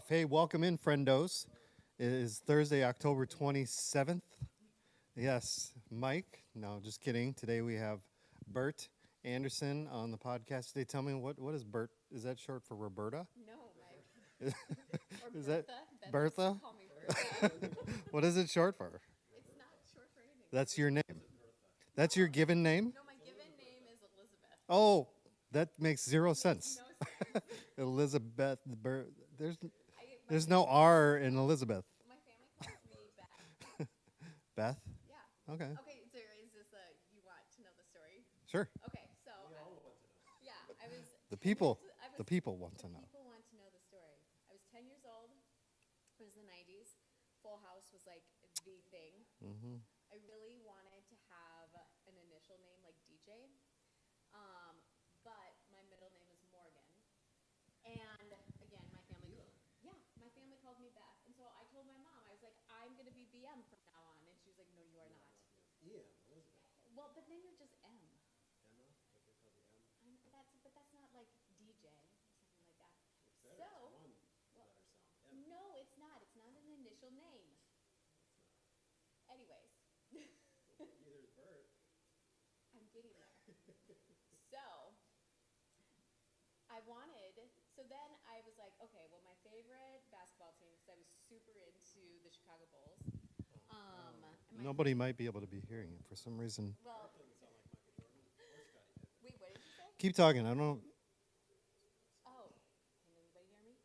off. Hey, welcome in, friendos. It is Thursday, October 27th. Yes, Mike. No, just kidding. Today we have Bert Anderson on the podcast today. Tell me, what is Bert? Is that short for Roberta? No, Mike. Or Is Bertha. that Bertha? Call me Bertha. What is it short for? It's not short for anything. That's your name. That's your given name? No, my given name is Elizabeth. Oh, that makes zero sense. No sense. Elizabeth. There's no R in Elizabeth. My family calls me Beth. Beth? Yeah. Okay. Okay, so is this you want to know the story? Sure. Okay, so yeah, I was The people. 10 years- I was- The people want to know. People want to know the story. I was 10 years old. It was the 90s. Full House was like the thing. Mm-hmm. I really wanted to have an initial name like DJ, but my middle name is Morgan. And again, my family called me Beth. And so I told my mom, I was like, I'm going to be BM from now on. And she was like, no, you are not. Well, but then you're just M. But that's not like DJ or something like that. No, it's not. It's not an initial name. Anyways. I'm getting there. So then I was like, okay, well, my favorite basketball team, because I was super into the Chicago Bulls. Nobody might be able to be hearing it for some reason. Well, wait, what did you say? Keep talking. I don't know. Oh, can anybody hear me?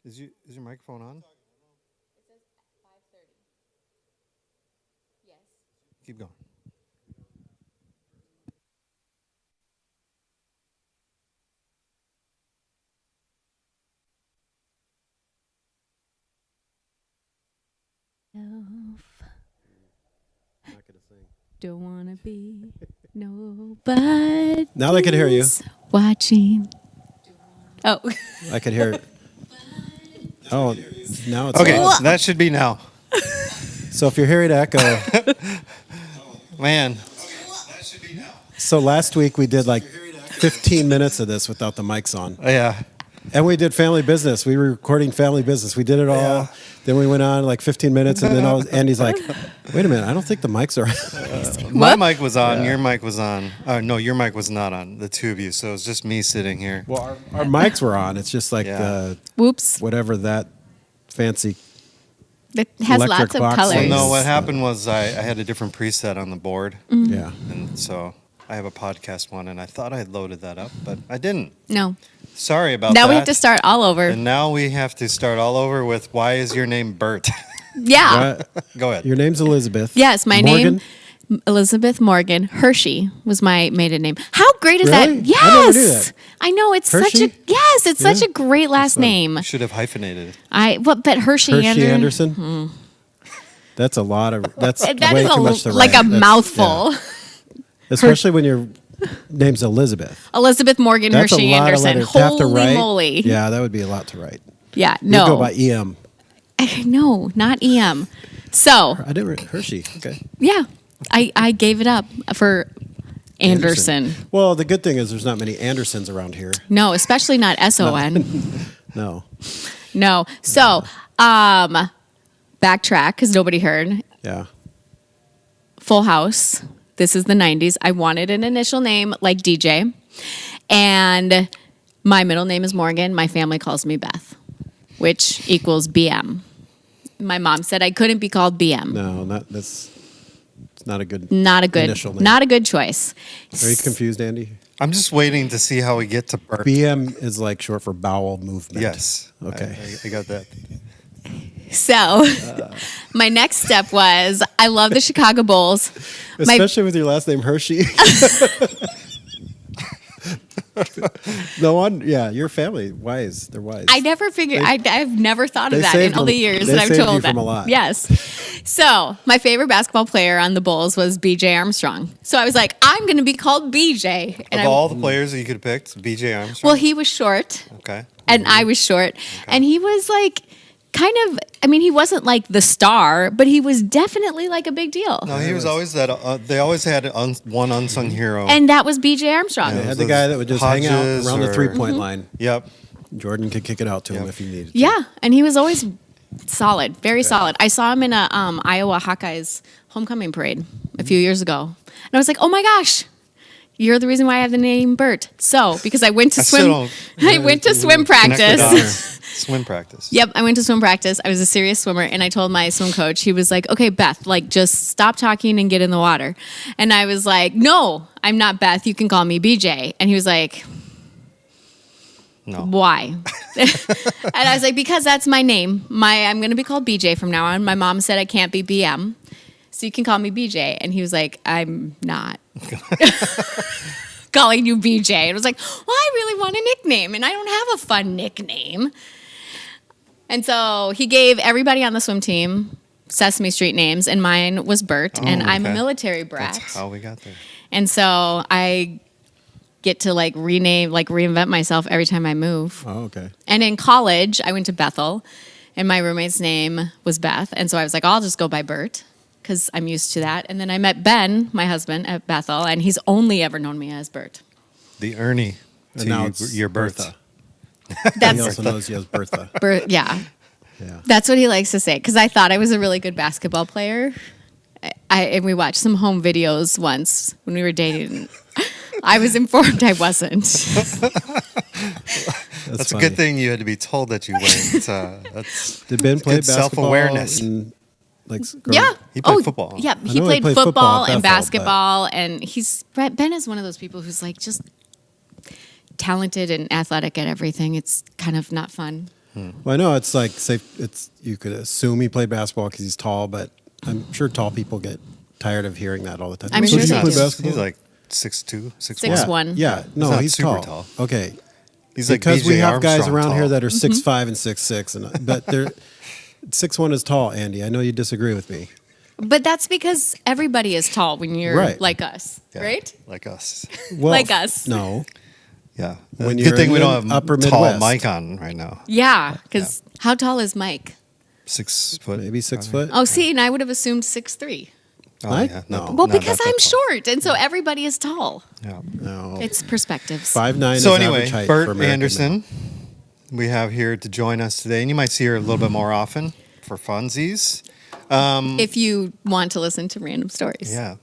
Is your microphone on? It says 5:30. Yes. Keep going. Not gonna sing. Don't wanna be nobody. Now they can hear you. Watching. Oh. I can hear it. Oh, now it's Okay, loud. that should be now. So if you're hearing echo, Man. so last week we did like 15 minutes of this without the mics on. Yeah. And we did family business. We were recording family business. We did it all. Yeah. Then we went on like 15 minutes, and then Andy's like, "Wait a minute, I don't think the mics are on." My mic was on. Your mic was on. No, your mic was not on. The two of you. So it was just me sitting here. Well, our mics were on. It's just like Yeah. Whoops. whatever that fancy. It has Electric lots of box colors. thing. No, what happened was I had a different preset on the board. Yeah. And so I have a podcast one, and I thought I had loaded that up, but I didn't. No. Sorry about that. Now we have to start all over. And now we have to start all over with, why is your name Bert? Yeah. What? Go ahead. Your name's Elizabeth. Yes, my Morgan? name, Elizabeth Morgan. Hershey was my maiden name. How great is Really? that? Yes. I never knew that. I know, it's Hershey? it's such a great last name. Should have hyphenated. But Hershey, Hershey Anderson. That's a lot of. That's That way is too much to like write. a That's- mouthful. yeah. Especially when your name's Elizabeth. Elizabeth Morgan That's Hershey a lot Anderson. of letters to have to Holy write. moly. Yeah, that would be a lot to write. Yeah, You no. go by EM. No, not EM. So, I didn't. Hershey. Okay. yeah, I gave it up for Anderson. Well, the good thing is there's not many Andersons around here. No, especially not SON. No. No. So, backtrack because nobody heard. Yeah. Full House. This is the 90s. I wanted an initial name like DJ. And my middle name is Morgan. My family calls me Beth, which equals BM. My mom said I couldn't be called BM. No, it's not a good. Not a good initial name. not a good choice. Are you confused, Andy? I'm just waiting to see how we get to Bert. BM is like short for bowel movement. Yes. Okay. I got that. So my next step was I love the Chicago Bulls. Especially with your last name Hershey. No one. Yeah, your family wise. They're wise. I never figured. I've never thought of They that in saved all the them- years they that I've saved told you from that. a lot. Yes. So my favorite basketball player on the Bulls was B.J. Armstrong. So I was like, I'm going to be called B.J. Of all the players that you could have picked, B.J. Armstrong. Well, he was short, Okay. and I was short, and he was like kind of. I mean, he wasn't like the star, but he was definitely like a big deal. No, he was always that. They always had one unsung hero. And that was B.J. Armstrong. They had the guy that would just hang out Hodges around the or- 3-point line. Yep. Jordan could kick it out to him if he needed to. Yeah, and he was always solid, very solid. I saw him in a Iowa Hawkeyes homecoming parade a few years ago, and I was like, "Oh my gosh, you're the reason why I have the name Bert." So because I went to swim, I went to swim practice. Swim practice. Yep, I went to swim practice. I was a serious swimmer, and I told my swim coach, he was like, "Okay, Beth, like just stop talking and get in the water." And I was like, "No, I'm not Beth. You can call me BJ." And he was like, No. "Why?" And I was like, "Because that's my name. I'm going to be called BJ from now on. My mom said I can't be BM, so you can call me BJ." And he was like, "I'm not calling you BJ." And I was like, "Well, I really want a nickname, and I don't have a fun nickname." And so he gave everybody on the swim team Sesame Street names, and mine was Bert, and I'm a military brat. That's how we got there. And so I get to like reinvent myself every time I move. Oh, okay. And in college, I went to Bethel, and my roommate's name was Beth. And so I was like, I'll just go by Bert because I'm used to that. And then I met Ben, my husband, at Bethel, and he's only ever known me as Bert. The Ernie And now it's your Bertha. Bertha. He That's also knows you as Bertha. Bert, yeah. Yeah. That's what he likes to say because I thought I was a really good basketball player. And we watched some home videos once when we were dating. I was informed I wasn't. That's a good thing you had to be told that you weren't. That's Did Ben play good basketball? self-awareness. Yeah. He played football. Yeah, I he know played he played football football at and Bethel, basketball, and Ben is one of those people who's like just talented and athletic at everything. It's kind of not fun. Well, I know it's like you could assume he played basketball because he's tall, but I'm sure tall people get tired of hearing that all the time. I'm So sure did you they play do. basketball? He's like 6'2", 6'1". 6'1". Yeah, no, not he's super tall. tall. Okay, He's like because we BJ have guys Armstrong around here tall. that are Mm-hmm. 6'5" and 6'6", but they're 6'1" is tall. Andy, I know you disagree with me. But that's because everybody is tall when you're Right. like us, Yeah, right? like us. Well, Like us. No, Yeah. When Good you're thing in we the don't have upper tall Midwest. Mike on right now. Yeah, because how tall is Mike? 6 foot. maybe 6 foot. Oh, see, and I would have assumed 6'3". Oh, Mike? yeah. No. Not- Well, not because that I'm tall. short, and so everybody is tall. Yeah. No, It's perspectives. 5'9" So is anyway, average height for Bert American Anderson, we have here to join us today, and you might see her a little bit more often for funsies. If you want to listen to random stories. Yeah.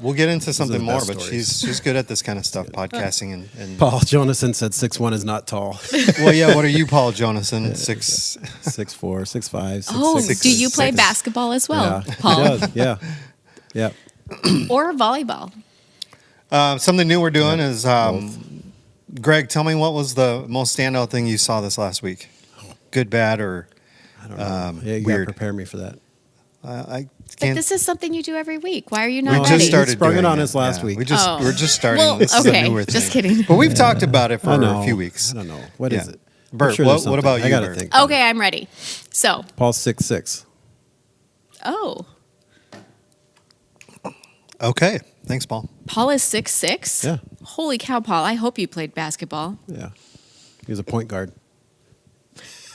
We'll get into something the more, best but stories. she's good at this kind of stuff, podcasting and Paul Jonason said 6'1" is not tall. well, yeah. What are you, Paul Jonason? 6. 6'4", 6'5", 6'6". Oh, Six- do you play six. basketball as well, Yeah, Paul? He does. Yeah, yeah. Or volleyball? Something new we're doing is, Greg, tell me what was the most standout thing you saw this last week? Good, bad, or I don't know. Yeah, you weird? gotta prepare me for that. I But can't. this is something you do every week. Why are you we not No, just ready? he started sprung it doing on us last week. We're Oh. just starting. Well, this is okay, a newer thing. just kidding. But we've talked about it for I know. a few weeks. I don't know. What is Yeah. it? I'm Bert, sure there's what something. about I you, gotta Bert? think. Okay, I'm ready. So, Paul's 6'6". oh, Okay, thanks, Paul. Paul is 6'6"? Yeah. Holy cow, Paul. I hope you played basketball. Yeah. He was a point guard.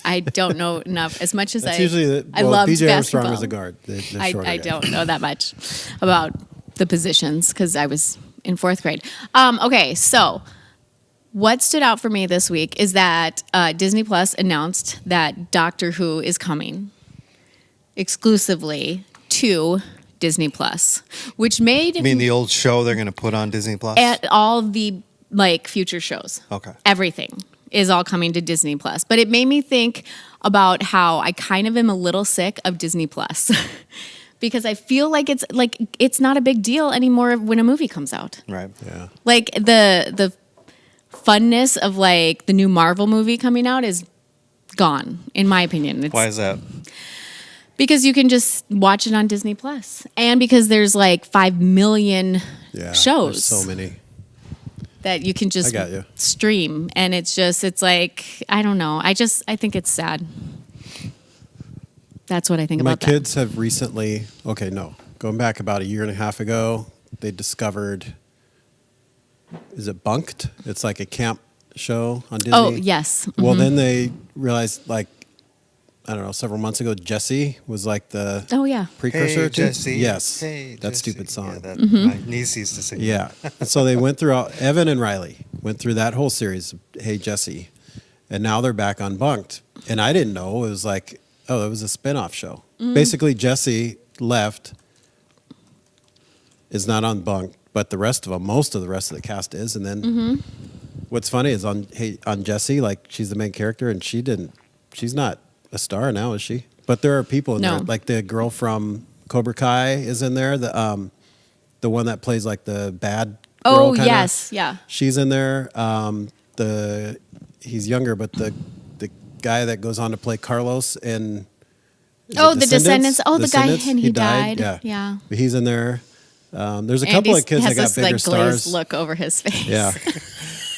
I don't know enough. As much as That's I, usually the I well, loved BJ basketball. Armstrong was a guard. They're shorter I guys. don't know that much about the positions because I was in 4th grade. Okay, so what stood out for me this week is that Disney Plus announced that Doctor Who is coming exclusively to Disney Plus, which made You mean the old show they're going to put on Disney Plus? at all the like future shows. Okay. Everything is all coming to Disney Plus. But it made me think about how I kind of am a little sick of Disney Plus. Because I feel like it's not a big deal anymore when a movie comes out. Right. Yeah. Like the funness of like the new Marvel movie coming out is gone, in my opinion. It's Why is that? because you can just watch it on Disney Plus. And because there's like 5 million Yeah. shows There's so many. that you can just got you. stream, and it's like I don't know. I think it's sad. That's what I think My about that. kids have recently, going back about a year and a half ago, they discovered, is it Bunked? It's like a camp show on Disney. Oh yes. Well, then they realized, like, I don't know, several months ago, Jessie was like the Oh yeah. precursor Hey, to. Jesse. Yes. Hey, that Jesse. stupid song. Yeah, that, Mm-hmm. my niece used to sing. Yeah. And so they went through, Evan and Riley went through that whole series, Hey Jesse. and now they're back on Bunked. And I didn't know it was like, oh, it was a spinoff show. Basically, Jesse left, is not on Bunked, but the rest of them, most of the rest of the cast is. And then what's funny is on Jesse, like she's the main character, and she's not a star now, is she? But there are people in No. there, like the girl from Cobra Kai is in there. The one that plays like the bad girl. Oh, kinda. yes. Yeah. She's in there. He's younger, but the guy that goes on to play Carlos in Oh, The Descendants. Oh, the guy, and he died. died. Yeah. But he's in there. There's a couple of kids that got has bigger this, like, glazed stars. look over his face. Yeah,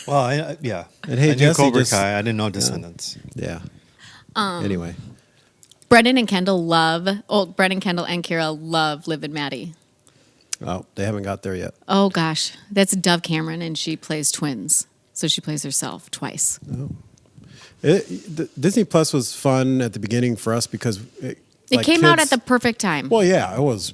Well, yeah. And hey, I knew Jesse Cobra just- Kai. I didn't know Descendants. yeah. Anyway, Brendan and Kendall and Kira love Liv and Maddie. oh, they haven't got there yet. Oh, gosh. That's Dove Cameron, and she plays twins. So she plays herself twice. Disney Plus was fun at the beginning for us because It like came out at kids- the perfect time. Well, yeah, it was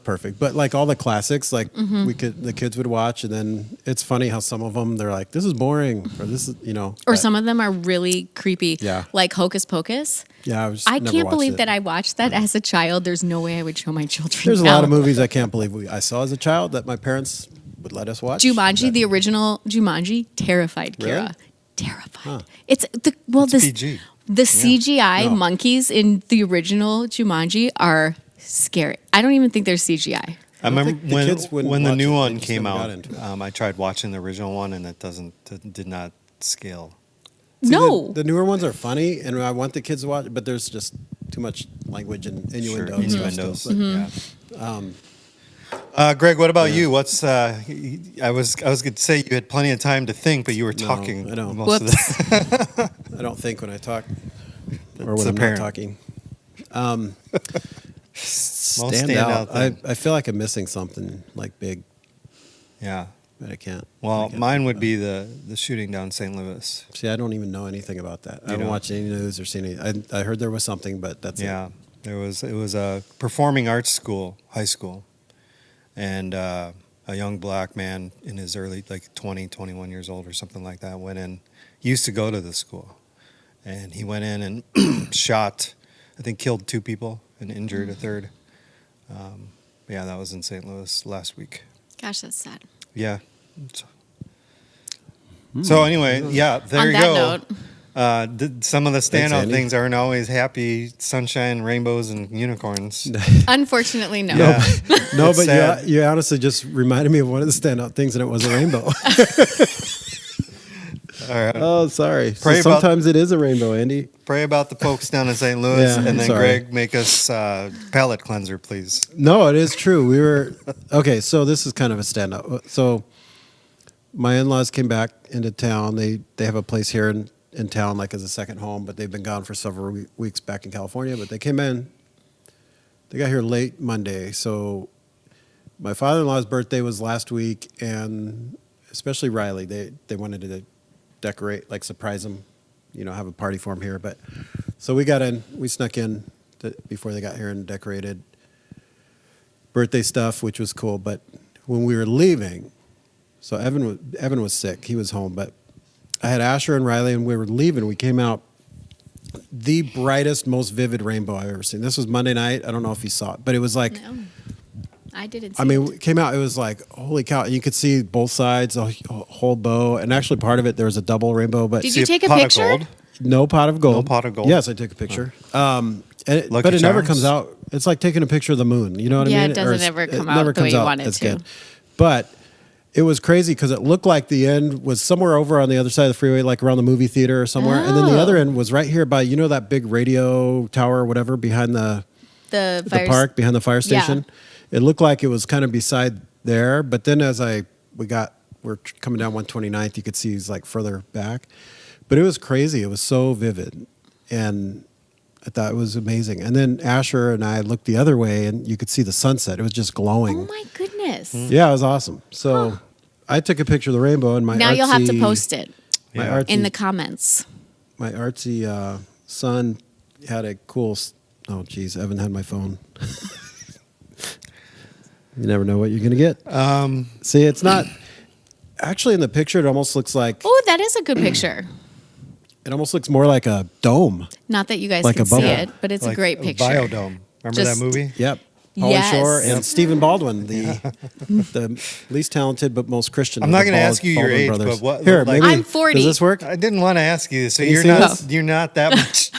perfect. But like all the classics, like the kids would watch, and then it's funny how some of them they're like, "This is boring," or "This is or but- some of them are really creepy. Yeah. Like Hocus Pocus. Yeah, I never can't watched believe it. that I watched that as a child. There's no way I would show my children. There's a now. lot of movies I can't believe I saw as a child that my parents would let us watch. Jumanji, That- the original Jumanji, terrified Kira. Really? Terrified. Huh. It's the It's this PG. the CGI No. monkeys in the original Jumanji are scary. I don't even think they're CGI. I remember think the kids wouldn't when the watch new it. They one just came never got out. into it. I tried watching the original one, and it did not scale. See, No. the newer ones are funny, and I want the kids to watch, but there's just too much language and innuendos. and stuff Innuendos. still, but- Yeah. Greg, what about you? What's I was going to say you had plenty of time to think, but you were No, talking I don't. most of the I don't think when I talk or It's when I'm apparent. not talking. Most Stand standout out. thing. I feel like I'm missing something like big, Yeah. but I can't. Well, I can't mine think would of be the shooting down St. Louis. it. See, I don't even know anything about that. I haven't don't? watched any news or seen any. I heard there was something, but that's Yeah, it. it was a performing arts school, high school, and a young black man in his early, like 20, 21 years old or something like that, went in. He used to go to the school, and he went in and shot, I think killed 2 people and injured a third. Yeah, that was in St. Louis last week. Gosh, that's sad. Yeah. So anyway, yeah, there On you that go. note, Some of the Thanks, standout Andy. things aren't always happy, sunshine, rainbows, and unicorns. unfortunately, no. Yeah. No, It's but sad. you honestly just reminded me of one of the standout things, and it was a rainbow. All right. Oh, sorry. So Pray about- sometimes it is a rainbow, Andy. Pray about the folks down in St. Louis, Yeah, and then sorry. Greg, make us palate cleanser, please. No, it is true. We were okay. So this is kind of a standout. So my in-laws came back into town. They have a place here in town, like as a second home, but they've been gone for several weeks back in California. But they came in. They got here late Monday. So my father-in-law's birthday was last week, and especially Riley, they wanted to decorate, like surprise him, have a party for him here. But so we snuck in before they got here and decorated birthday stuff, which was cool. But when we were leaving, so Evan was sick. He was home, but I had Asher and Riley, and we were leaving. We came out the brightest, most vivid rainbow I've ever seen. This was Monday night. I don't know if you saw it, but it was like, No. I didn't see I mean, it. it came out. It was like, holy cow! You could see both sides, a whole bow, and actually part of it there was a double rainbow, but Did See you take a pot of picture? gold? no pot of gold. No pot of gold? Yes, I took a picture. Lucky But it never Charms? comes out. It's like taking a picture of the moon. You know what I Yeah, mean? it doesn't it's- ever come it out never the way comes you out want it as to. good. But it was crazy because it looked like the end was somewhere over on the other side of the freeway, like around the movie theater or somewhere. And then the other Oh. end was right here by, that big radio tower or whatever behind the The park, behind the fire Yeah. station. It looked like it was kind of beside there. But then as we're coming down 129th, you could see he's like further back. But it was crazy. It was so vivid. And I thought it was amazing. And then Asher and I looked the other way, and you could see the sunset. It was just glowing. Oh my goodness. Yeah, it was awesome. So I took a picture of the rainbow, and my Now you'll have to artsy- post it My Yeah. artsy, in the comments. my artsy son had a cool. Oh, geez, Evan had my phone. You never know what you're gonna get. See, it's not actually in the picture. It almost looks like Oh, that is a good picture. It almost looks more like a dome. Not that you guys Like can a see bubble. it, but it's a Like great picture. Biodome. Remember Just- that movie? Yep. Pauly Yes. Shore and Yep. Stephen Baldwin, the least talented but most Christian. I'm of not the going to ask you your Baldwin age, brothers. but what? Here, like, maybe. I'm 40. Does this work? I didn't want to ask you, so Can you you're see not this? you're not that much.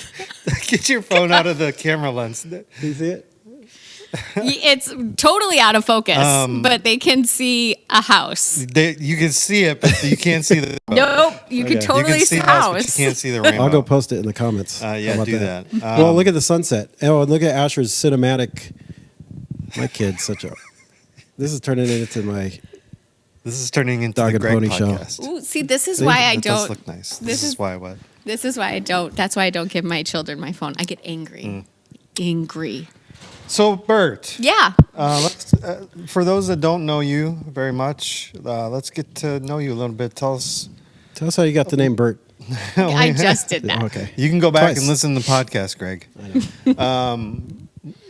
Get your phone out of the camera lens. Can you see it? It's totally out of focus, but they can see a house. You can see it, but you can't see the. Nope, you Okay. can You totally you can see see a us, but house. you can't see the rainbow. I'll go post it in the comments. Yeah, How about do that. well, look at the sunset. Oh, and look at Asher's cinematic. My kid's such a. This is turning into my. This is turning into Dog the and Greg pony show. podcast. Ooh, see, this is See? why I That does don't. look nice. this This is is- why what? This is why I don't. That's why I don't give my children my phone. I get angry. Angry. So Bert, Yeah. let's for those that don't know you very much, let's get to know you a little bit. Tell us. Tell us how you got the name Bert. I just did that. Okay. You can go back Twice. and listen to the podcast, Greg.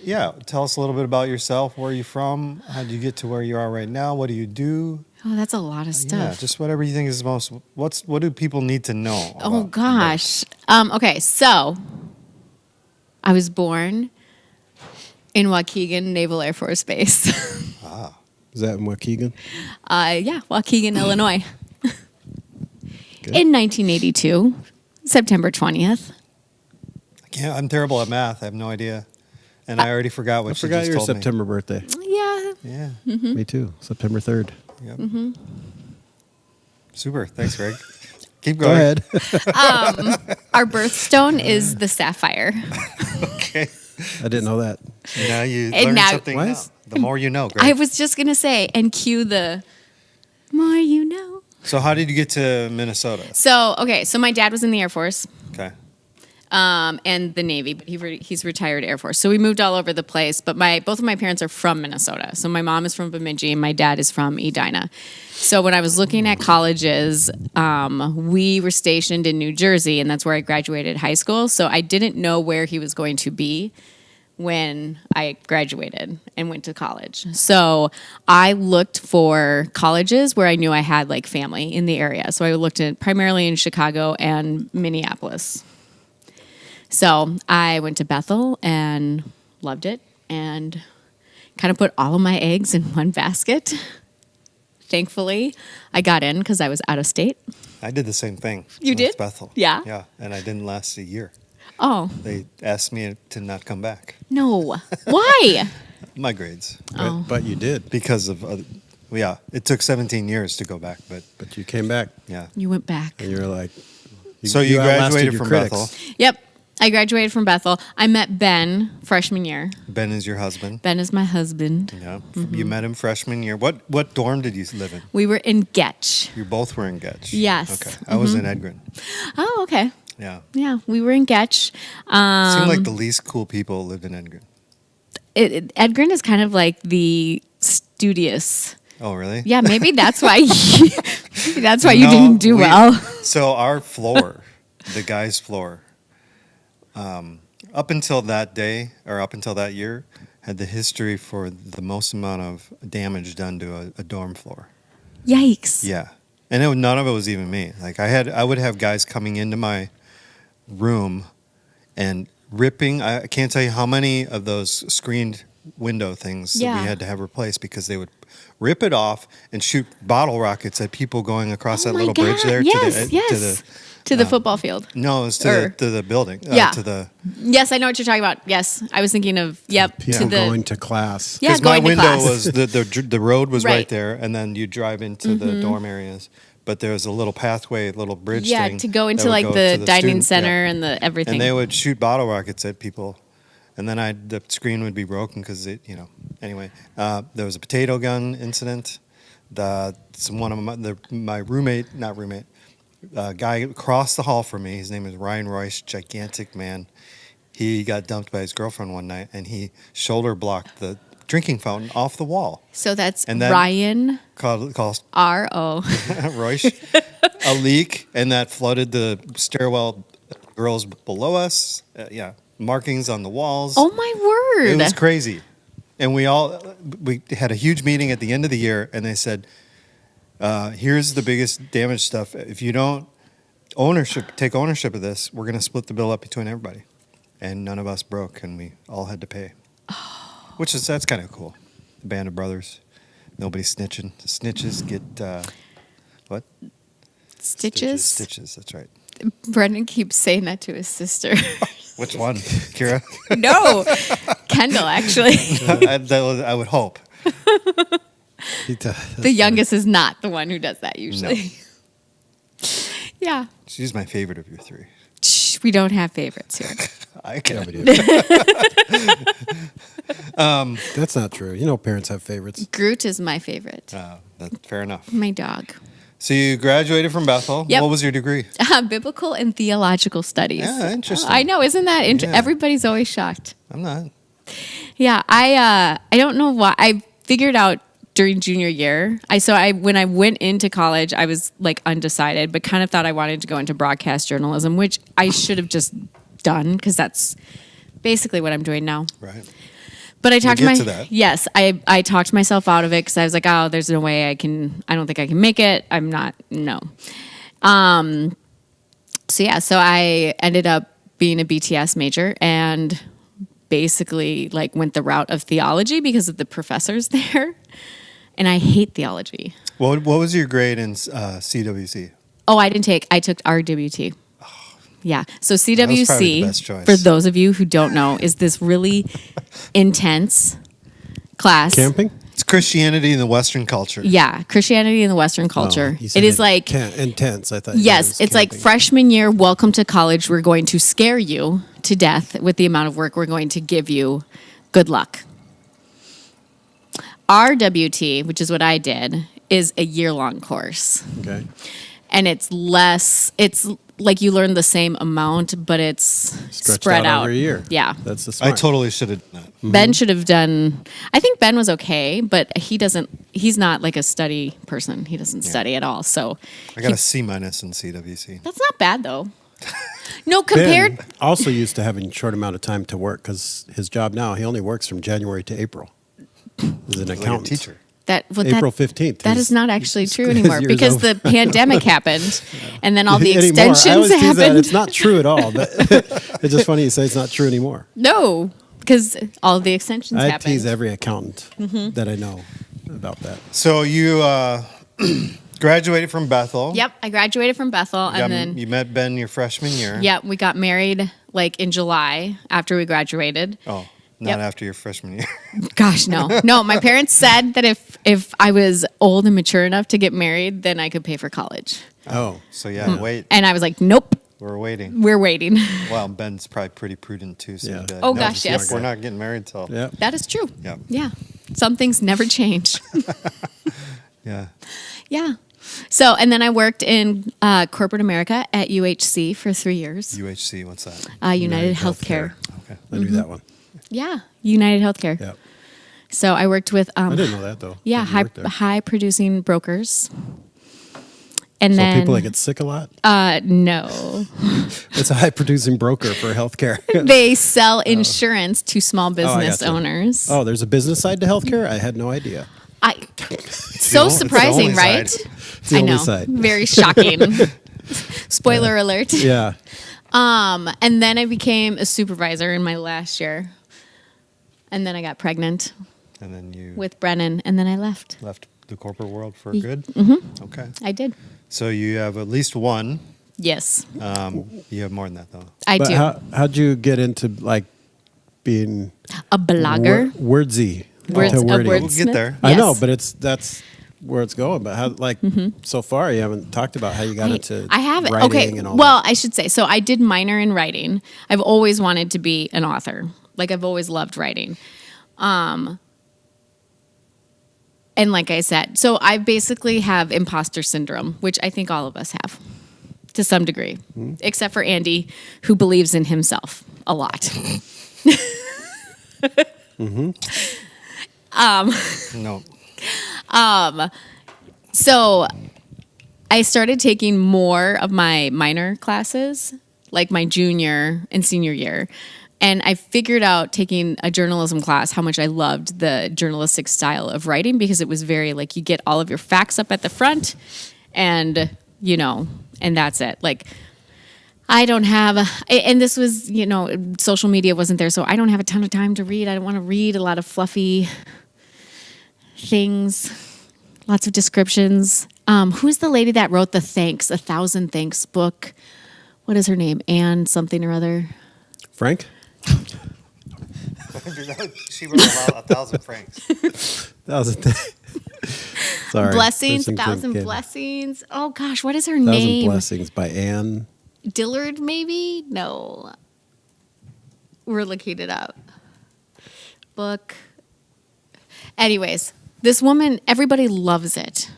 Yeah, tell us a little bit about yourself. Where are you from? How did you get to where you are right now? What do you do? Oh, that's a lot of stuff. Yeah, just whatever you think is most. What do people need to know? Oh about gosh. Okay, so I was born in Waukegan Naval Air Force Base. Is that in Waukegan? Yeah, Waukegan, Illinois. In 1982, September 20th. Yeah, I'm terrible at math. I have no idea, and I already forgot what I she forgot just your told September birthday. Yeah. me. Yeah. Me too. September 3rd. Yep. Mm-hmm. Super. Thanks, Greg. Keep Go going. ahead. Our birthstone is the sapphire. Okay. I didn't know that. Now you And learn now- something. Why Now. is- The more you know, Greg. I was just going to say, and cue the more you know. So how did you get to Minnesota? So, okay, so my dad was in the Air Force. Okay. And the Navy, but he's retired Air Force. So we moved all over the place. But both of my parents are from Minnesota. So my mom is from Bemidji, and my dad is from Edina. So when I was looking at colleges, we were stationed in New Jersey, and that's where I graduated high school. So I didn't know where he was going to be when I graduated and went to college. So I looked for colleges where I knew I had like family in the area. So I looked at primarily in Chicago and Minneapolis. So I went to Bethel and loved it and kind of put all of my eggs in one basket. Thankfully, I got in because I was out of state. I did the same thing. You with did? Bethel. Yeah? Yeah, and I didn't last a year. Oh, They asked me to not come back. no. Why? My grades, Oh. But you did. because of yeah, it took 17 years to go back, but But you came back yeah. You went back. and you were like. So you outlasted graduated your from critics. Bethel. Yep. I graduated from Bethel. I met Ben freshman year. Ben is your husband. Ben is my husband. Yeah, Mm-hmm. you met him freshman year. What dorm did you live in? We were in Getch. You both were in Getch. Yes. Okay, I was in Edgren. Oh, okay. Yeah, Yeah, we were in Getch. seemed like the least cool people lived in Edgren. Edgren is kind of like the studious. Oh, really? Yeah, maybe that's why. Maybe that's why you No, didn't do well. So our floor, the guys' floor, up until that day or up until that year, had the history for the most amount of damage done to a dorm floor. Yikes. Yeah, and none of it was even me. Like I would have guys coming into my room and ripping. I can't tell you how many of those screened window things that Yeah. we had to have replaced because they would rip it off and shoot bottle rockets at people going across Oh that my little God. bridge there. Yes, to yes. the To the football field. no, it was Or- to the building. Yeah. To the Yes, I know what you're talking about. Yes, I was thinking of People to the going to class. yeah because my going to window class. was the road was right Right. Mm-hmm. there, and then you drive into the dorm areas. But there was a little pathway, little bridge yeah thing to go that into would like go the to dining student- center yeah. and the everything. And they would shoot bottle rockets at people, and then the screen would be broken because Anyway, there was a potato gun incident. One of my roommate, not roommate, guy across the hall from me. His name is Ryan Royce, gigantic man. He got dumped by his girlfriend one night, and he shoulder blocked the drinking fountain off the wall. so that's and then- Ryan Called R.O. Royce a leak, and that flooded the stairwell. Girls below us, markings on the walls. Oh my word. It was crazy. And we had a huge meeting at the end of the year, and they said, here's the biggest damage stuff. If you don't take ownership of this. We're going to split the bill up between everybody. And none of us broke, and we all had to pay. That's kind of cool. The band of brothers. Nobody snitching. The snitches get, what? Stitches? Stitches, that's right. Brendan keeps saying that to his sister. Which one? Kira? No, Kendall, actually. I would hope. The youngest is not the one who does that usually. No. Yeah. She's my favorite of your three. Shh, we don't have favorites here. I can't. That's not true. You know, parents have favorites. Groot is my favorite. That's fair enough. My dog. So you graduated from Bethel. Yep. What was your degree? Biblical and theological studies. Yeah, interesting. I know, isn't that interesting? Yeah. Everybody's always shocked. I'm not. Yeah, I don't know why. I figured out during junior year. When I went into college, I was like undecided, but kind of thought I wanted to go into broadcast journalism, which I should have just done because that's basically what I'm doing now. Right. But I talked to that. Yes, I talked myself out of it because I was like, oh, there's no way I don't think I can make it. I'm not, no. So I ended up being a BTS major and basically like went the route of theology because of the professors there. And I hate theology. What was your grade in CWC? Oh, I took RWT. Yeah. So That was probably the CWC, best choice. for those of you who don't know, is this really intense class. Camping? It's Christianity in the Western culture. Yeah, Christianity in the Western culture. Oh, you said It is like, intense. I thought. yes, it's like freshman year, welcome to college. We're going to scare you to death with the amount of work we're going to give you. Good luck. RWT, which is what I did, is a year-long course. Okay. And it's like you learn the same amount, but it's Stretched spread out over a year. Yeah. That's the I smart. totally should have done that. Ben should have done. I think Ben was okay, but he's not like a study person. He doesn't study at all. So I got a C- in CWC. that's not bad though. No, compared. Ben also used to having a short amount of time to work because his job now, he only works from January to April. He's an Like a accountant. teacher. April 15th. That is not actually true his anymore year's because over. the pandemic happened, and then all the Anymore. I extensions always tease that. happened. It's not true at all. But it's just funny you say it's not true anymore. No, because all the extensions I happened. tease every accountant that I know about that. So you graduated from Bethel. Yep, I graduated from Bethel, and then You met Ben your freshman year. yep, we got married like in July after we graduated. Oh, not Yep. after your freshman year. Gosh, no. My parents said that if I was old and mature enough to get married, then I could pay for college. Oh. So yeah, wait. And I was like, nope, We're waiting. we're waiting. Well, Ben's probably pretty prudent too. So Yeah. he'd be like, Oh, "No, gosh, yes. We're not getting married till. Yeah. That is true. Yeah. Yeah. Some things never change. Yeah. Yeah. So, and then I worked in corporate America at UHC for 3 years. UHC, what's that? United Healthcare. Okay. I knew that one. Yeah, United Healthcare. Yeah. So I worked with I didn't know that though. yeah, That you worked there. high producing brokers. And So then people that get sick a lot. no. It's a high producing broker for healthcare. They sell insurance to small business gotcha. owners. Oh, there's a business side to healthcare. I had no idea. So it's the surprising, only right? side. the I only know. side. Very shocking. Spoiler alert. Yeah. And then I became a supervisor in my last year. And then I got pregnant And then you with Brennan, and then I left. left the corporate world for good? Mm-hmm. Okay. I did. So you have at least one. Yes, You have more than that, though. I But do. how'd you get into like being A blogger. wordsy? Words- to a wording? wordsmith. We'll get there. I know, Yes. but that's where it's going. But how, like, so far you haven't talked about how you got into I haven't. writing Okay. and all Well, that. I should say. So I did minor in writing. I've always wanted to be an author. Like I've always loved writing. And like I said, so I basically have imposter syndrome, which I think all of us have to some degree, except for Andy, who believes in himself a lot. No. So I started taking more of my minor classes, like my junior and senior year. And I figured out taking a journalism class how much I loved the journalistic style of writing because it was very like you get all of your facts up at the front and and that's it. Like, I don't have, and this was, social media wasn't there, so I don't have a ton of time to read. I don't want to read a lot of fluffy things, lots of descriptions. Who's the lady that wrote the 1,000 Thanks book? What is her name? Anne something or other. Frank? She wrote 1,000 francs. 1,000. Sorry. Blessings, First thing 1,000 came. Blessings. Oh gosh, what is her 1,000 name? Blessings by Anne. Dillard, maybe? No. We're looking it up. Book. Anyways, this woman, everybody loves it.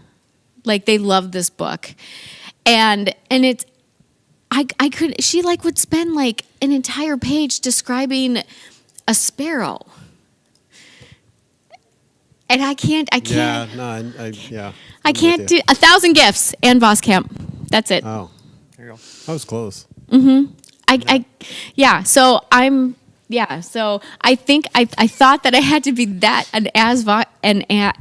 Like, they love this book. And it's, she like would spend like an entire page describing a sparrow. And I can't. Yeah, no, yeah. I can't do 1,000 gifts and Voskamp. That's it. Oh, There you go. I was close. So I think I thought that I had to be that an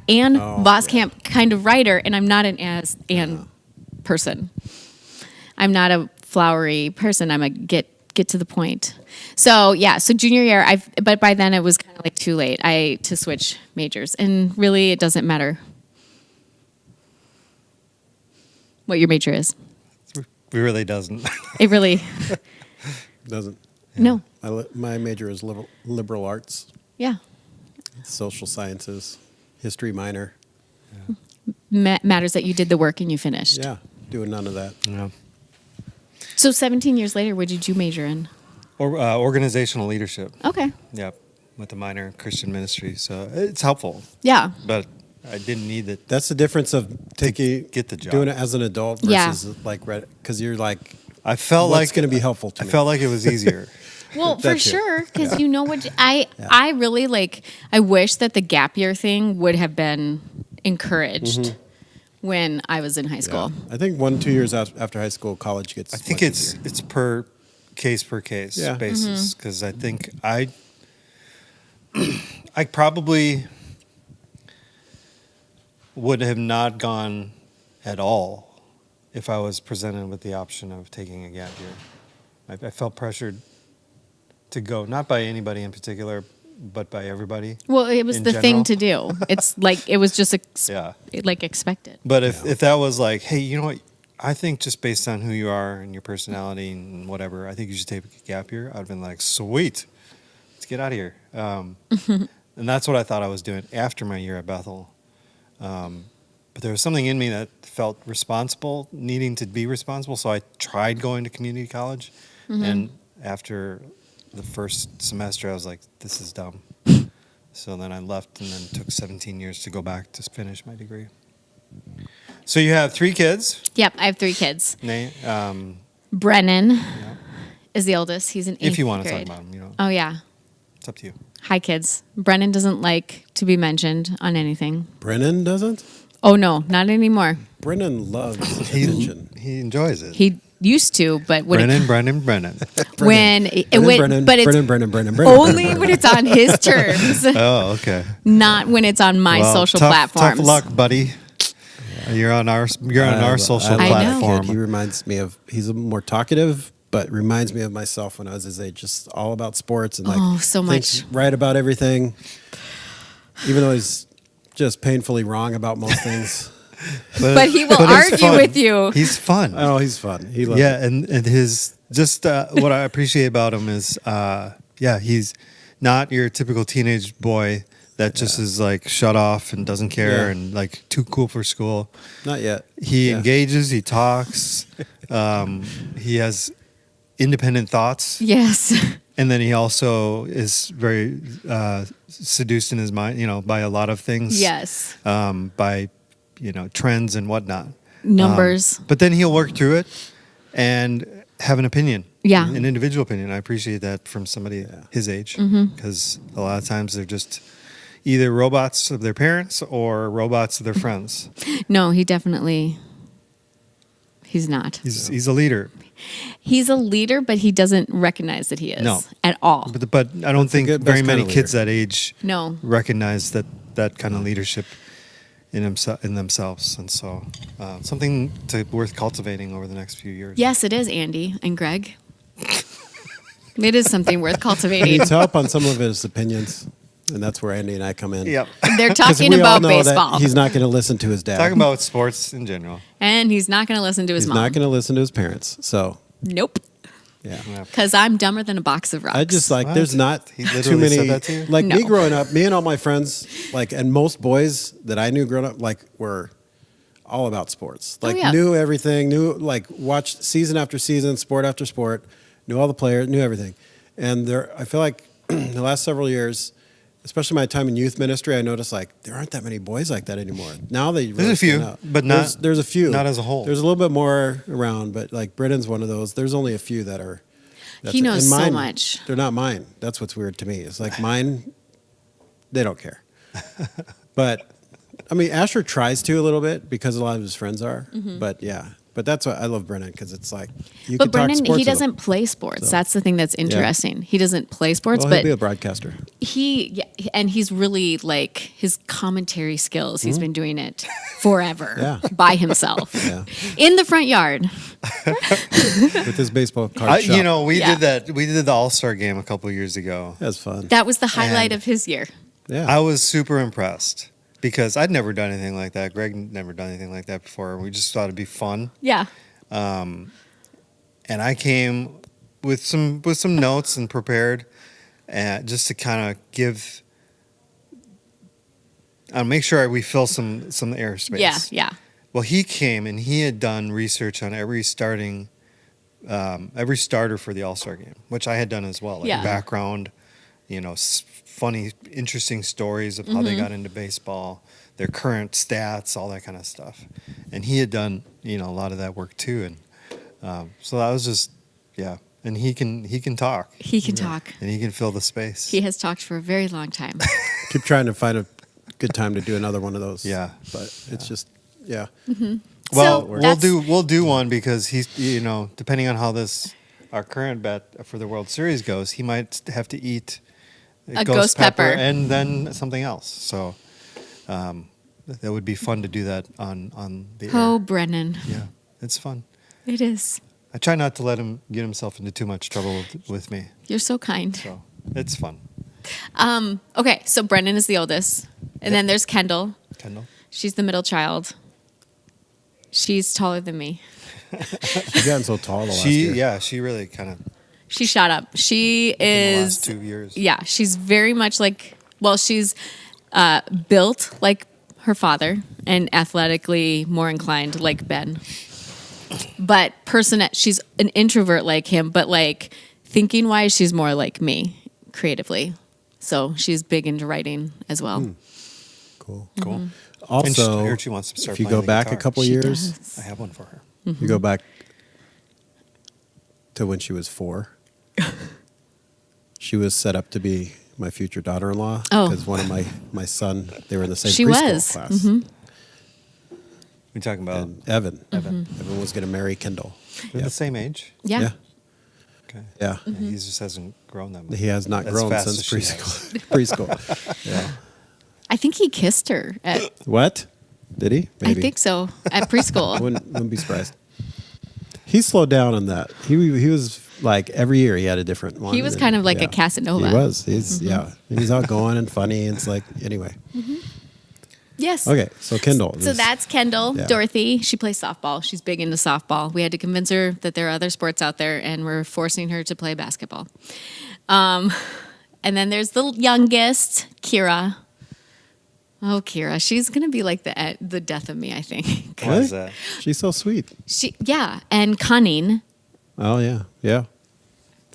Voskamp kind of writer, and I'm not an Anne person. I'm not a flowery person. I'm a get to the point. So junior year, but by then it was kind of like too late to switch majors, and really it doesn't matter what your major is. It really doesn't. It really Doesn't. no. My major is liberal arts, Yeah. social sciences, history minor. Matters that you did the work and you finished. Yeah, doing none of that. Yeah. So 17 years later, what did you major in? Or organizational leadership. Okay. Yep. With a minor in Christian ministry. So it's helpful. Yeah. But I didn't need it. That's the difference of taking get the job. doing it as an adult versus like because you're like, I felt what's like going to be helpful to I me? felt like it was easier. Well, for That too. sure, because you know what I really like. I wish that the gap year thing would have been encouraged when I was in high school. I think 1-2 years after high school, college gets. I think much it's easier. it's per case Yeah. basis because I think I probably would have not gone at all if I was presented with the option of taking a gap year. I felt pressured to go, not by anybody in particular, but by everybody. Well, it was In the thing general. to do. It's like it was just Yeah. like expected. But if that was like, hey, you know what? I think just based on who you are and your personality and whatever, I think you should take a gap year. I'd have been like, sweet, let's get out of here. And that's what I thought I was doing after my year at Bethel. But there was something in me that felt responsible, needing to be responsible. So I tried going to community college. And after the first semester, I was like, this is dumb. So then I left and then took 17 years to go back to finish my degree. So you have 3 kids. Yep, I have 3 kids. Yeah. Brennan is the oldest. He's in 8th If you want to talk grade. about them, Oh yeah. it's up to you. Hi kids. Brennan doesn't like to be mentioned on anything. Brennan doesn't. Oh no, not anymore. Brennan loves attention. He enjoys it. He used to, but when Brennan. But Brennan, it's Brennan. only when it's on his terms, Oh, okay. not when it's on my Well, social tough platforms. luck, buddy. You're on our social I love that platform. kid. He reminds me of. He's a more talkative, but reminds me of myself when I was his age. Just all about sports and like so thinks much. right about everything, even though he's just painfully wrong about most things. But he will he's argue fun. with you. He's fun. Oh, he's fun. He loves Yeah, it. and his just what I appreciate about him is he's not your typical teenage boy that just is like shut off and doesn't care Yeah. and like too cool for school. Not yet. He Yeah. engages, he talks, he has independent thoughts, Yes. and then he also is very seduced in his mind, by a lot of things. Yes. By trends and whatnot. Numbers. But then he'll work through it and have an opinion. Yeah. An individual opinion. I appreciate that from somebody his age Mm-hmm. because a lot of times they're just either robots of their parents or robots of their friends. No, he's not. He's a leader. He's a leader, but he doesn't recognize that he is No. at all. But I don't think good- very best many kind of kids leader. that age No. recognize that kind of leadership in themselves, and so something worth cultivating over the next few years. Yes, it is, Andy and Greg. It is something worth He cultivating. needs help on some of his opinions, and that's where Andy and I come in. Yep. They're 'Cause talking we all about know baseball, that he's not going to listen to his dad. Talking about sports in general. and he's not going to listen to his He's mom. not going to listen to his parents. So, Nope. yeah. Yeah. Because I'm dumber than a box of rocks. I just like, What? there's not He too literally many. said that to you? Like me No. growing up, me and all my friends, like, and most boys that I knew growing up, like, were all about sports. Like, yeah. knew everything, knew, like, watched season after season, sport after sport, knew all the players, knew everything. And I feel like the last several years, especially my time in youth ministry, I noticed, like, there aren't that many boys like that anymore. Now they really a few, stand out. but not- There's a few. not as a whole. There's a little bit more around, but, like, Brennan's one of those. There's only a few that are. He knows and so mine, much. They're not mine. That's what's weird to me. It's like mine, they don't care. But I mean, Asher tries to a little bit because a lot of his friends are. But yeah, but that's why I love Brennan, because it's like you But can talk Brennan, sports he with him. doesn't play sports. So- That's the thing that's interesting. He doesn't play sports, Well, he'll but be a broadcaster. and he's really like his commentary skills. He's been doing it forever Yeah. by himself Yeah, in the front yard. with his baseball card shop. You know, we Yeah. did that. We did the All-Star game a couple years ago. That's fun. That was the highlight And- of his year. Yeah, I was super impressed because I'd never done anything like that. Greg never done anything like that before. We just thought it'd be fun, Yeah. and I came with some notes and prepared, just to kind of give, make sure we fill some airspace. Yeah. Yeah. Well, he came and he had done research on every starter for the All-Star game, which I had done as well, like Yeah. background, funny, interesting stories of how they got into baseball, their current stats, all that kind of stuff. And he had done, a lot of that work too. And so that was just, yeah. And he can talk He can talk. and he can fill the space. He has talked for a very long time. keep trying to find a good time to do another one of those. Yeah. but it's just yeah. Well, So we'll that's- do one because he's, depending on how our current bet for the World Series goes, he might have to eat A ghost pepper. and then something else. So that would be fun to do that on the Oh, air. Brennan. Yeah, it's fun. It is. I try not to let him get himself into too much trouble with me. You're so kind. So it's fun. Okay, so Brennan is the oldest. And then there's Kendall. Kendall. She's the middle child. She's taller than me. She's gotten so tall the last year. She really kind of She shot up. She in the is last 2 years. Yeah, she's very much like, she's built like her father and athletically more inclined like Ben. But she's an introvert like him, but like thinking wise, she's more like me creatively. So she's big into writing as well. Cool. Cool. Mm-hmm. And I Also, heard she wants to start if you playing go the back a guitar. couple She years, does. I have one for her. you go back to when she was 4. She was set up to be my future daughter-in-law Oh. because one of my son, they were in the same She preschool was. class. We talking about And Evan was going to marry Kendall. they're Yeah. the same age. Yeah. Yeah. Okay. Yeah. He just hasn't grown that much. He has not As grown fast since as she has. preschool. preschool. Yeah. I think he kissed her at, What? Did he? I think so, at preschool. Wouldn't be surprised. He slowed down on that. He was like every year he had a different one. He was kind of like a Casanova. He was. He's He's outgoing and funny. And it's like anyway. Yes. Okay, so Kendall. So that's Kendall, Yeah. Dorothy. She plays softball. She's big into softball. We had to convince her that there are other sports out there, and we're forcing her to play basketball. And then there's the youngest, Kira. Oh, Kira, she's gonna be like the death of me, I think. Why is that? She's so sweet. And cunning Oh yeah.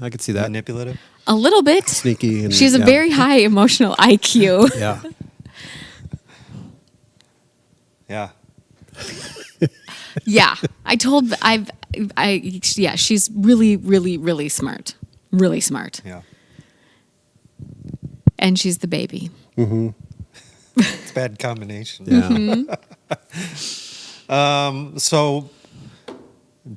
I could see that. Manipulative. a little bit. Sneaky. And, She's a yeah. very high emotional IQ. Yeah. Yeah. Yeah, she's really, really, really smart. Really smart. Yeah. And she's the baby. It's a bad combination. Yeah. So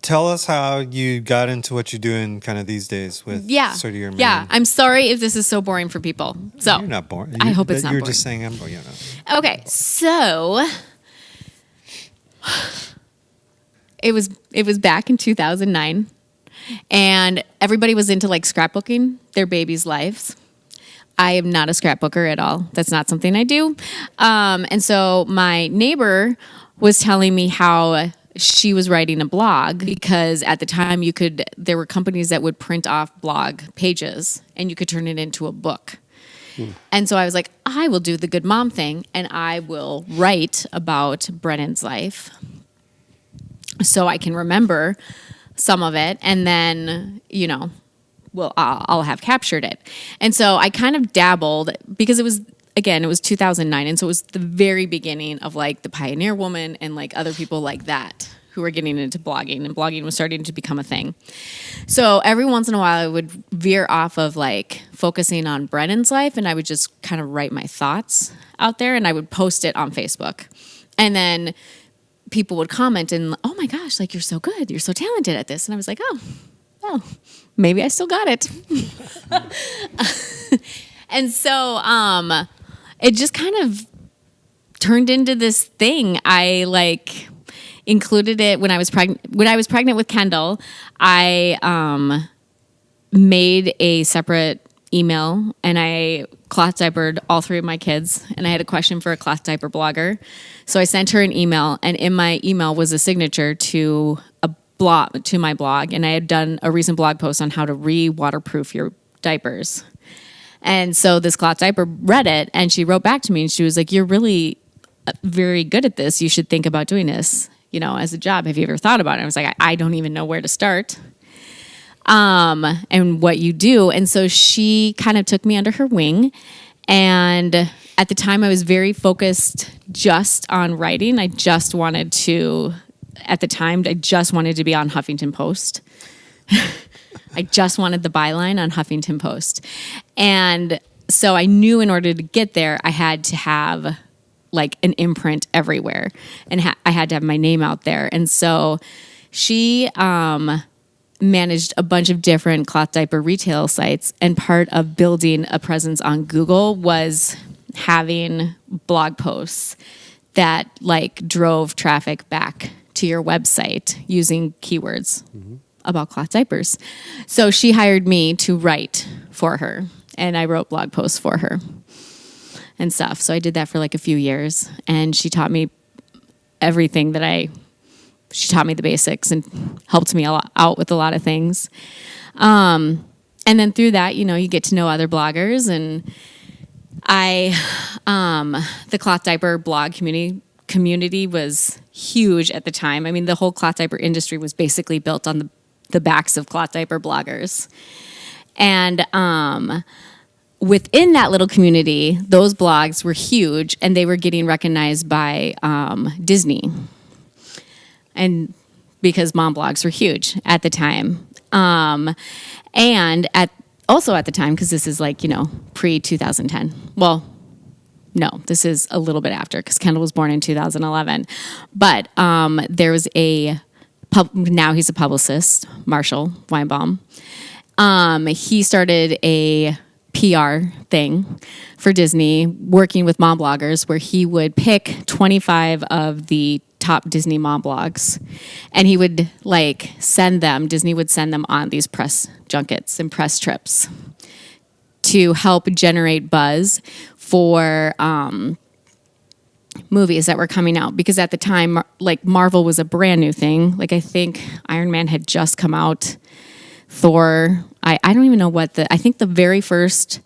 tell us how you got into what you're doing kind of these days with sort of your main. Yeah, I'm sorry if this is so boring for people. So You're not boring. I hope it's not You're boring. just saying I'm boring. Okay, so It was back in 2009, and everybody was into like scrapbooking their babies' lives. I am not a scrapbooker at all. That's not something I do. And so my neighbor was telling me how she was writing a blog because at the time there were companies that would print off blog pages and you could turn it into a book. And so I was like, I will do the good mom thing and I will write about Brennan's life so I can remember some of it, and then, I'll have captured it. And so I kind of dabbled because it was 2009. And so it was the very beginning of like the Pioneer Woman and like other people like that who were getting into blogging, and blogging was starting to become a thing. So every once in a while I would veer off of like focusing on Brennan's life, and I would just kind of write my thoughts out there and I would post it on Facebook. And then people would comment and, oh my gosh, like, you're so good. You're so talented at this. And I was like, oh, well, maybe I still got it. And so it just kind of turned into this thing. I like included it when I was pregnant. When I was pregnant with Kendall, I made a separate email and I cloth diapered all three of my kids, and I had a question for a cloth diaper blogger. So I sent her an email, and in my email was a signature to my blog, and I had done a recent blog post on how to re-waterproof your diapers. And so this cloth diaper read it, and she wrote back to me, and she was like, "You're really very good at this. You should think about doing this, as a job. Have you ever thought about it?" I was like, I don't even know where to start. And what you do. And so she kind of took me under her wing. And at the time I was very focused just on writing. I just wanted to be on Huffington Post. I just wanted the byline on Huffington Post. And so I knew in order to get there, I had to have like an imprint everywhere, and I had to have my name out there. And so she, managed a bunch of different cloth diaper retail sites, and part of building a presence on Google was having blog posts that like drove traffic back to your website using keywords about cloth diapers. So she hired me to write for her, and I wrote blog posts for her and stuff. So I did that for like a few years, and she taught me everything she taught me the basics and helped me out with a lot of things. And then through that, you get to know other bloggers, and the cloth diaper blog community was huge at the time. I mean, the whole cloth diaper industry was basically built on the backs of cloth diaper bloggers. And within that little community, those blogs were huge, and they were getting recognized by Disney. And because mom blogs were huge at the time. And also at the time, because this is like, pre-2010. Well, no, this is a little bit after, because Kendall was born in 2011. But there was now he's a publicist, Marshall Weinbaum. He started a PR thing for Disney, working with mom bloggers, where he would pick 25 of the top Disney mom blogs, and he would Disney would send them on these press junkets and press trips to help generate buzz for movies that were coming out, because at the time, like, Marvel was a brand new thing. Like, I think Iron Man had just come out, Thor. I don't even know I think the very first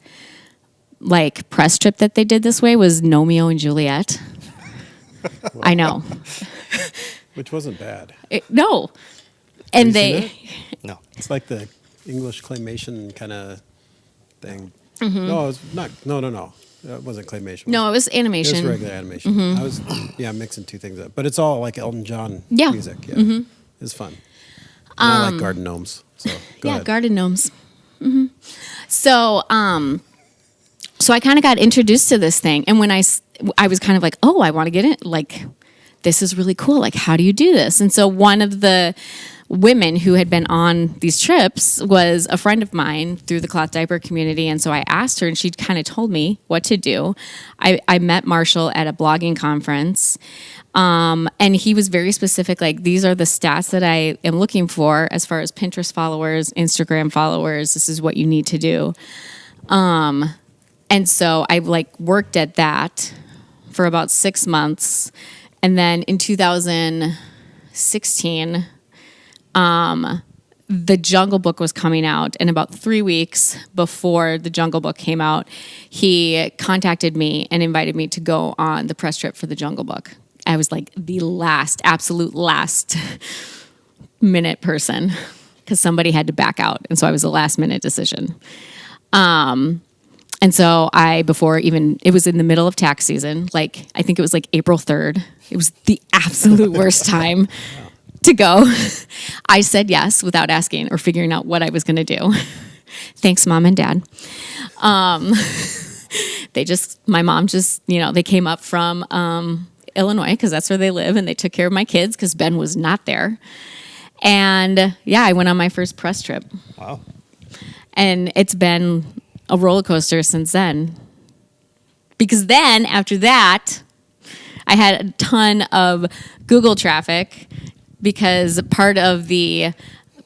like press trip that they did this way was Romeo and Juliet. Wow. I know. Which wasn't bad. No. And No. It's like the English claymation kind of thing. Mm-hmm. No, it's not. No. It wasn't claymation. No, it was animation. It was regular animation. Mm-hmm. I was, mixing two things up. But it's all like Elton John music. Yeah. Mm-hmm. It's fun. And I like garden gnomes. So go ahead. Garden gnomes. Mm-hmm. So, so I kind of got introduced to this thing. And when I was kind of like, oh, I want to get it. Like, this is really cool. Like, how do you do this? And so one of the women who had been on these trips was a friend of mine through the cloth diaper community. And so I asked her, and she kind of told me what to do. I met Marshall at a blogging conference. And he was very specific, like, these are the stats that I am looking for as far as Pinterest followers, Instagram followers. This is what you need to do. And so I like worked at that for about 6 months. And then in 2016, the Jungle Book was coming out, and about 3 weeks before the Jungle Book came out, he contacted me and invited me to go on the press trip for the Jungle Book. I was like the absolute last minute person because somebody had to back out, and so I was a last minute decision. And so before even, it was in the middle of tax season, like I think it was like April 3rd. It was the absolute worst time to go. I said yes without asking or figuring out what I was going to do. Thanks, Mom and Dad. My mom just, they came up from Illinois because that's where they live, and they took care of my kids because Ben was not there. And I went on my first press trip. Wow. And it's been a roller coaster since then. Because then, after that, I had a ton of Google traffic because part of the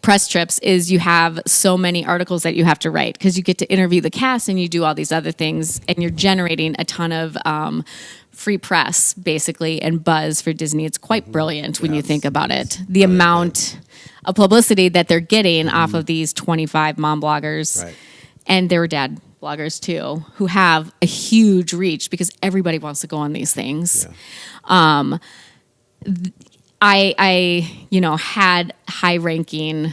press trips is you have so many articles that you have to write because you get to interview the cast and you do all these other things, and you're generating a ton of free press, basically, and buzz for Disney. It's quite brilliant when you think about it. The amount of publicity that they're getting off of these 25 mom bloggers. Right. And there were dad bloggers too, who have a huge reach because everybody wants to go on these things. Yeah. I had high-ranking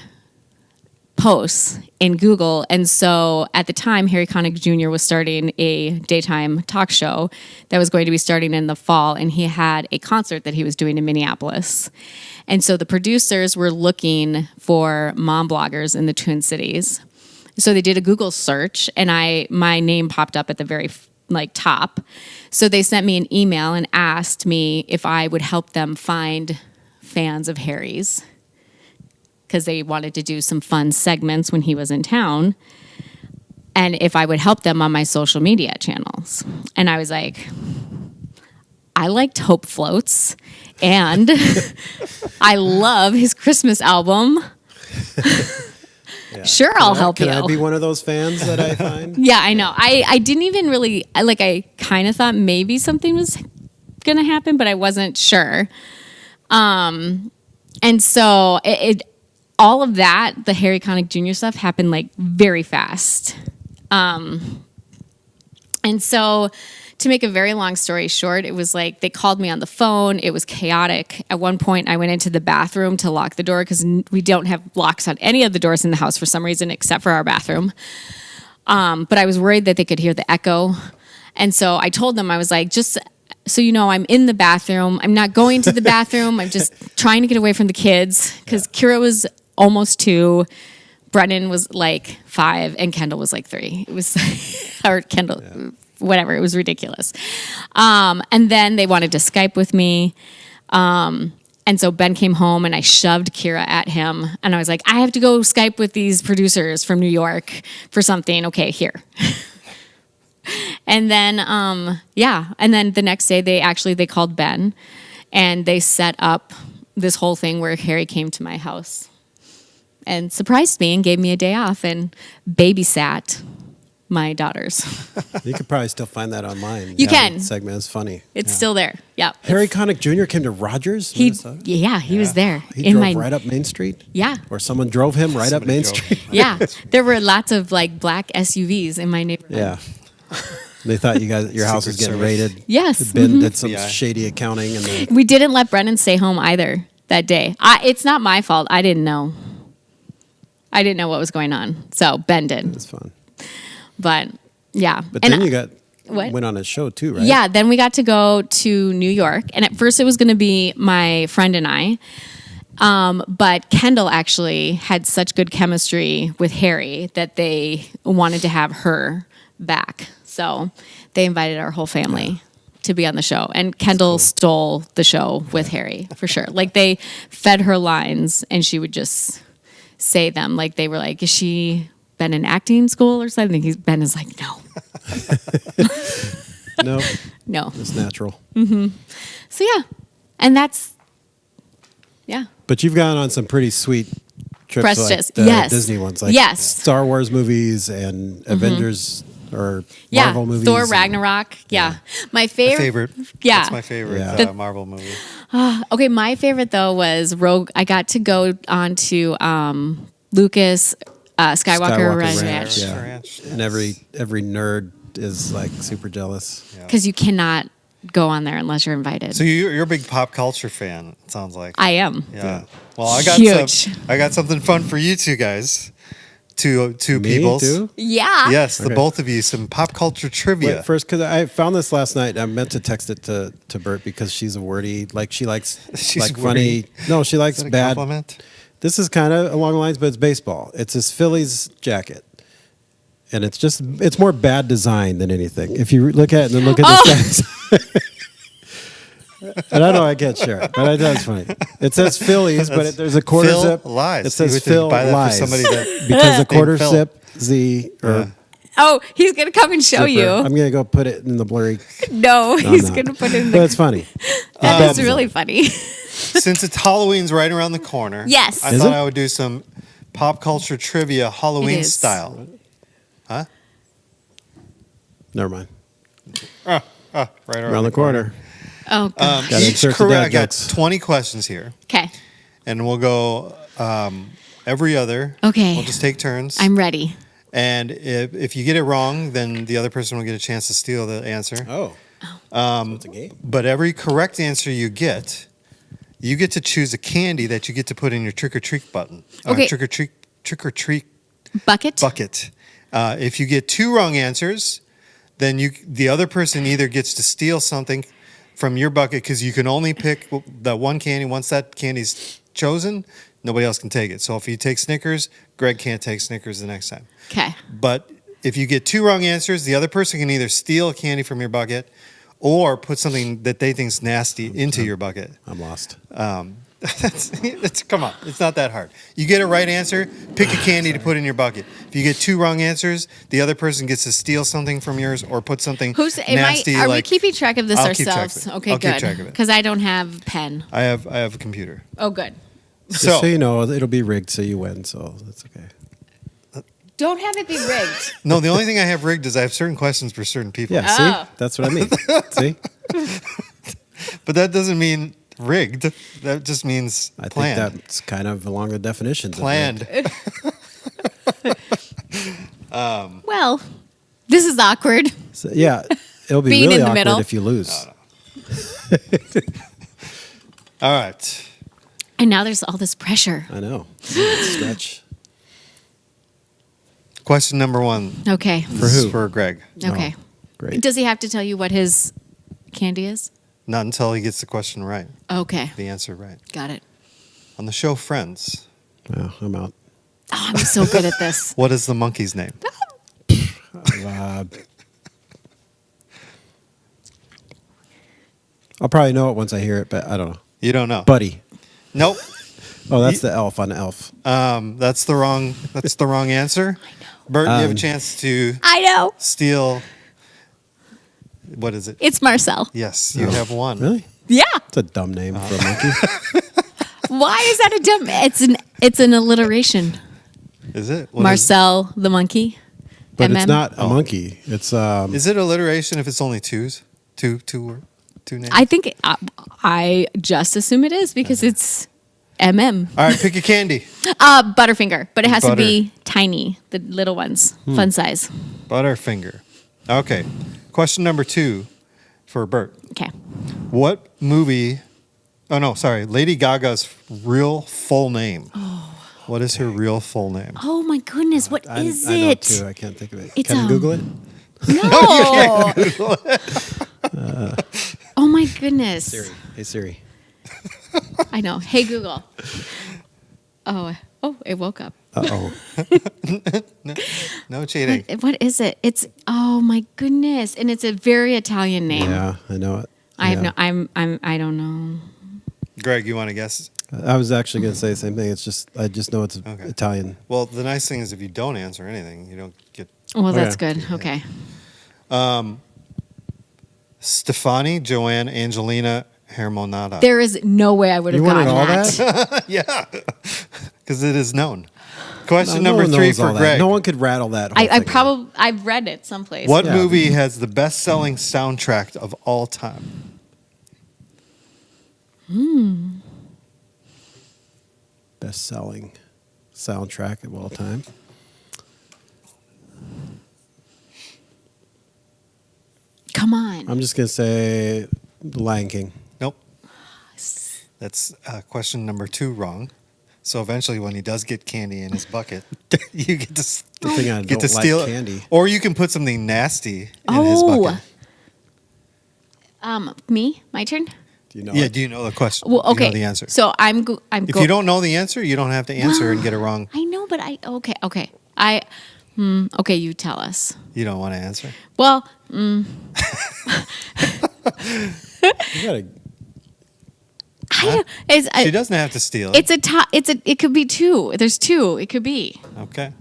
posts in Google, and so at the time, Harry Connick Jr. was starting a daytime talk show that was going to be starting in the fall, and he had a concert that he was doing in Minneapolis. And so the producers were looking for mom bloggers in the Twin Cities. So they did a Google search, and my name popped up at the very top. So they sent me an email and asked me if I would help them find fans of Harry's because they wanted to do some fun segments when he was in town, and if I would help them on my social media channels. And I was like, I liked Hope Floats, and I love his Christmas album. Yeah. Sure, I'll help you. Can I be one of those fans that I find? Yeah, I know. I didn't even really, I kind of thought maybe something was going to happen, but I wasn't sure. And so all of that, the Harry Connick Jr. stuff happened very fast. And so to make a very long story short, it was they called me on the phone. It was chaotic. At one point, I went into the bathroom to lock the door because we don't have locks on any of the doors in the house for some reason, except for our bathroom. But I was worried that they could hear the echo. And so I told them, I was like, just so you know, I'm in the bathroom. I'm not going to the bathroom. I'm just trying to get away from the kids because Kira was almost 2. Brennan was 5 and Kendall was 3. It was, or Kendall, whatever. It was ridiculous. And then they wanted to Skype with me. And so Ben came home and I shoved Kira at him. And I was like, I have to go Skype with these producers from New York for something. Okay, here. And then, and then the next day they called Ben and they set up this whole thing where Harry came to my house and surprised me and gave me a day off and babysat my daughters. You could probably still find that online. You can. That segment is funny. It's still there. Yeah. Harry Connick Jr. came to Rogers, He Minnesota? was there. He drove right up Main Street? Yeah. Or someone drove him right up Main Street? Yeah. There were lots of black SUVs in my neighborhood. Yeah. They thought your house was getting raided. Yes. Ben did some Yeah. shady accounting. And then, We didn't let Brennan stay home either that day. It's not my fault. I didn't know. I didn't know what was going on. So Ben did. it's fun. But yeah. But And then you what? went on a show too, right? Yeah, then we got to go to New York. And at first it was going to be my friend and I. But Kendall actually had such good chemistry with Harry that they wanted to have her back. So they invited our whole family to be on the show. And Kendall stole the show with Harry, for sure. Like, they fed her lines, and she would just say them. Like, they were like, "Is she been in acting school or something?" Ben is like, "No, No, no." it's natural. So yeah, and that's But you've gone on some pretty sweet trips, Prestigious. like the Yes. Disney ones, like Yes. Star Wars movies and Avengers or yeah. Marvel movies. Thor and- Ragnarok. Yeah, my My favorite. favorite. Yeah. That's my favorite Yeah. Marvel movie. Okay, my favorite though was Rogue. I got to go on to Lucas Skywalker Ranch, Ranch yeah. Ranch. And every nerd is like super jealous. because you cannot go on there unless you're invited. So you're a big pop culture fan. It sounds like. I am. Yeah. Well, I got Huge. I got something fun for you two guys. Two Me peoples. too. Yeah. Yes, the Okay. both of you, some pop culture trivia. Wait, first, because I found this last night. I meant to text it to Bert because she's a wordy. Like she likes She's like wordy? funny. No, she likes Is that a bad. compliment? This is kind of along the lines, but it's baseball. It's his Phillies jacket. And it's more bad design than anything. If you look at it and then look at this guy's. And I know I can't share it, but I thought it's funny. It says Phillies, but there's a quarter Phil zip. lies. It says You would Phil buy that for lies. somebody that- because the quarter Phil. zip Z or Yeah. Oh, he's gonna come and show zipper. you. I'm gonna go put it in the blurry. No, No, I'm he's not. gonna put it in But the. it's funny. That is really funny. Since it's Halloween's right around the corner, Yes. I Is thought it? I would do some pop culture trivia Halloween is. style. Huh? Never mind. Right Around the corner. Oh, God. Gotta Each insert the correct. dad I got jokes. 20 questions here, Okay. and we'll go every other. Okay. We'll just take turns. I'm ready. And if you get it wrong, then the other person will get a chance to steal the answer. Oh. So it's a game. But every correct answer you get to choose a candy that you get to put in your trick or treat button. Okay. Trick or treat Bucket. bucket. If you get two wrong answers, then the other person either gets to steal something from your bucket because you can only pick that one candy. Once that candy's chosen, nobody else can take it. So if you take Snickers, Greg can't take Snickers the next time. Okay. But if you get two wrong answers, the other person can either steal candy from your bucket or put something that they think's nasty into your bucket. I'm lost. Come on, it's not that hard. You get a right answer, pick a candy to put in your bucket. If you get two wrong answers, the other person gets to steal something from yours or put something nasty. Are we like, keeping track of this I'll keep track of ourselves? it. Okay, I'll good. keep track of it. Because I don't have pen. I have a computer. Oh, good. Just So so you know, it'll be rigged so you win, so that's okay. Don't have it be rigged. no, the only thing I have rigged is I have certain questions for certain people. Yeah, Oh. see? That's what I mean. See? But that doesn't mean rigged. That just means I planned. think that's kind of along the definitions. of Planned. rigged. Well, this is awkward. So, yeah, it'll be Being really in the awkward middle. if you lose. All right. And now there's all this pressure. I know. Stretch. Question number one. Okay. For This is who? for Greg. Okay. Oh, great. Does he have to tell you what his candy is? Not until he gets the question right, Okay. the answer right. Got it. On the show Friends, Well, I'm out. Oh, I'm so good at this. what is the monkey's name? I'll probably know it once I hear it, but I don't know. You don't know. Buddy. Nope. Oh, that's the elf on Elf. That's the wrong answer. Bert, you have a chance to I know. steal. What is it? It's Marcel. Yes, you have one. Really? Yeah. It's a dumb name for a monkey. Why is that a dumb? It's an alliteration. Is it? What is- Marcel the monkey. But it's MM. not a monkey. It's Is it alliteration if it's only twos? Two names? I think I just assume it is because it's MM. All right, pick a candy. Butterfinger, but it has to Butter. be tiny, the little ones, fun size. Butterfinger. Okay. Question number 2 for Bert. Okay. What movie? Oh no, sorry. Lady Gaga's real full name. What is her real full name? Oh my goodness, what I is know it? too. I can't think of it. It's, Can I Google it? No. Oh my goodness. Siri. Hey Siri. I know. Hey Google. Oh, it woke up. Uh-oh. No cheating. What is it? It's oh my goodness, and it's a very Italian name. Yeah, I know it. I have Yeah. I don't know. Greg, you want to guess? I was actually going to say the same thing. It's just I just know it's Okay. Italian. Well, the nice thing is if you don't answer anything, you don't get Well, that's Okay. good. Okay. Stefani, Joanne, Angelina, Hermonada. There is no way I would have You wanted gotten all that. that? Yeah, because it is known. Question No number one 3 knows for all that. Greg. No one could rattle that. Whole I thing. probably I've read it someplace. What Yeah. movie has the best-selling soundtrack of all time? Best-selling soundtrack of all time. Come on. I'm just going to say The Lion King. Nope. That's question number 2 wrong. So eventually, when he does get candy in his bucket, you get to The thing I get to don't steal like it. candy. Or you can put something nasty in his bucket. Me? My turn? Do you know Yeah. it? Do you know the question? Well, Do okay. you know the answer? So I'm If you don't know the answer, you don't have to answer and get it wrong. I know, but okay. Okay, you tell us. You don't want to answer. Well, You gotta, She doesn't have to steal it. it's a top. It could be 2. There's 2. It could be. Okay.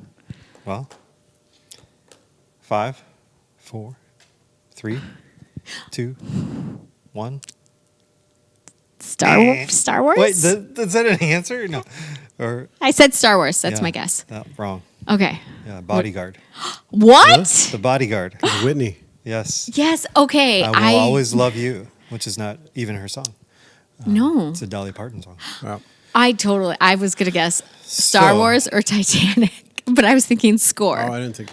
Well, 5, 4, 3, 2, 1. Star Wars. Wait, is that an answer? No. Or I said Star Wars. That's yeah. my guess. No, wrong. Okay. Yeah, Bodyguard. What? The Bodyguard. Whitney. Yes. Yes. Okay. I will always love you, which is not even her song. No. It's a Dolly Parton song. Wow. I was gonna guess Star So- Wars or Titanic, but I was thinking score. Oh, I didn't think.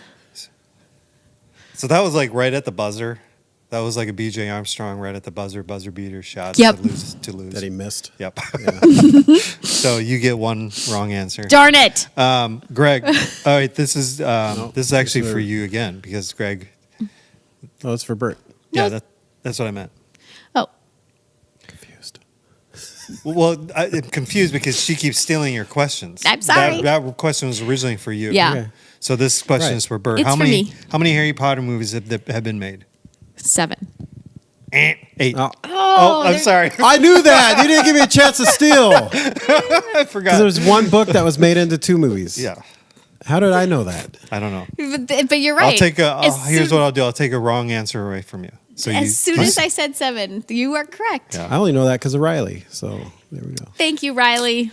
So that was like right at the buzzer. That was like a B.J. Armstrong right at the buzzer beater shot Yep. to lose. That he missed. Yep. So you get one wrong answer. Darn it. Greg, all right, this is actually these are- for you again because Greg. Oh, it's for Bert. Yeah, No. that's what I meant. Oh, Confused. Well, I'm confused because she keeps stealing your questions. I'm sorry. That question was originally for you. yeah. Okay. So this question Right. is for Bert. It's How for many me. How many Harry Potter movies have been made? 7. 8. Oh. Oh, I'm sorry. I knew that. You didn't give me a chance to steal. I forgot. Because there's one book that was made into 2 movies. Yeah, How did I know that? I don't know. But you're right. I'll take here's soon, what I'll do. I'll take a wrong answer away from you. So as soon as I said 7, you are correct. Yeah. I only know that because of Riley. So there we go. Thank you, Riley.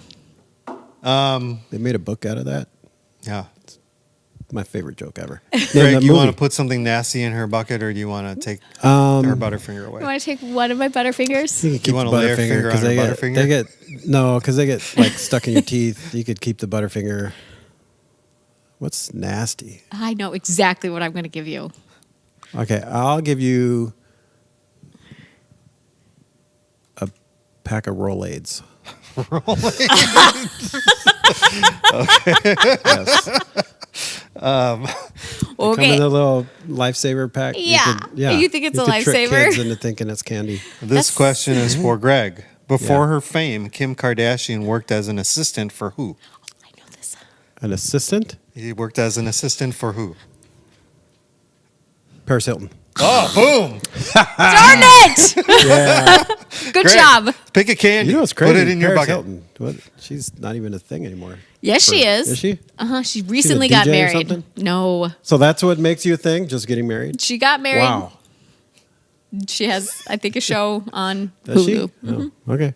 They made a book out of that. Yeah. My favorite joke ever. Greg, you want to put something nasty in her bucket, or do you want to take her Butterfinger away? You want to take one of my Butterfingers? You can keep wanna the lay her Butterfinger finger on her they get Butterfinger? they get because they get like stuck in your teeth. You could keep the Butterfinger. What's nasty? I know exactly what I'm going to give you. Okay, I'll give you a pack of Rolaids. Yes. Come Okay. in a little lifesaver pack. Yeah. You think it's a could trick lifesaver? kids into thinking it's candy. This question is for Greg. Before Yeah. her fame, Kim Kardashian worked as an assistant for who? I know this. An assistant? He worked as an assistant for who? Paris Hilton. Oh, boom! Darn it! Yeah. Good Greg, job. Pick a candy. You know what's crazy? Put it in your Paris bucket. Hilton. What? She's not even a thing anymore. Yes, she is. Is she? She recently got DJ or married. something? No, So that's what makes you a thing? Just getting married? she got married. Wow. She has, I think, a show on Does she? Hulu. Oh, okay.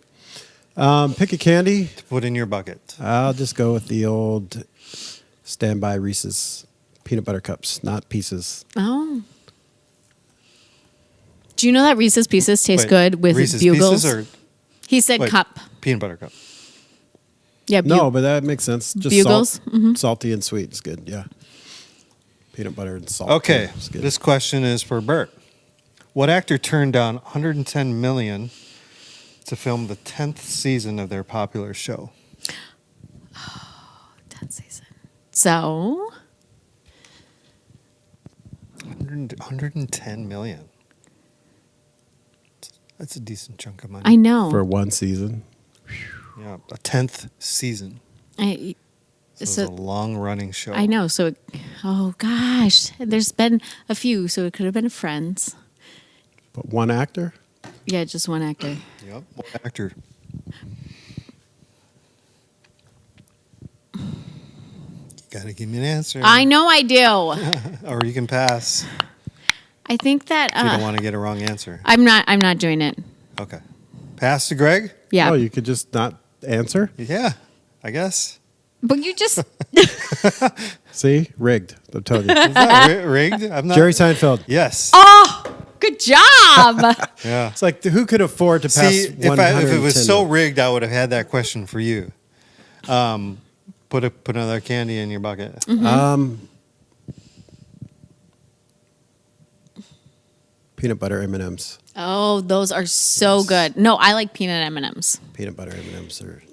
Pick a candy. Put in your bucket. I'll just go with the old standby Reese's peanut butter cups, not pieces. Oh. Do you know that Reese's Pieces taste Wait, good with Reese's bugles? Pieces or He said wait, cup. peanut butter cup? Yeah, No, but that makes sense. Just Bugles? salt, salty and sweet is good. Yeah. Peanut butter and salt. Okay, is good. this question is for Bert. What actor turned down 110 million to film the 10th season of their popular show? 10th season. So, 110 million. That's a decent chunk of money. I know. For one season. Yeah, a 10th season. It's So a long-running show. I know. So, oh gosh, there's been a few. So it could have been Friends. But one actor? Yeah, just one actor. Yep, one actor. You gotta give me an answer. I know I do. Or you can pass I think that if you don't want to get a wrong answer. I'm not doing it. Okay. Pass to Greg? Yeah. Oh, you could just not answer? Yeah, I guess. But you just See? Rigged. I'm telling you. Is that rigged? I'm not. Jerry Seinfeld. Yes. Oh, good job. Yeah. It's like, who could afford to pass See, if it was 110? so rigged, I would have had that question for you. Put another candy in your bucket. Mm-hmm. Peanut butter M&Ms. Oh, those are so good. No, I like peanut M&Ms. Peanut butter M&Ms are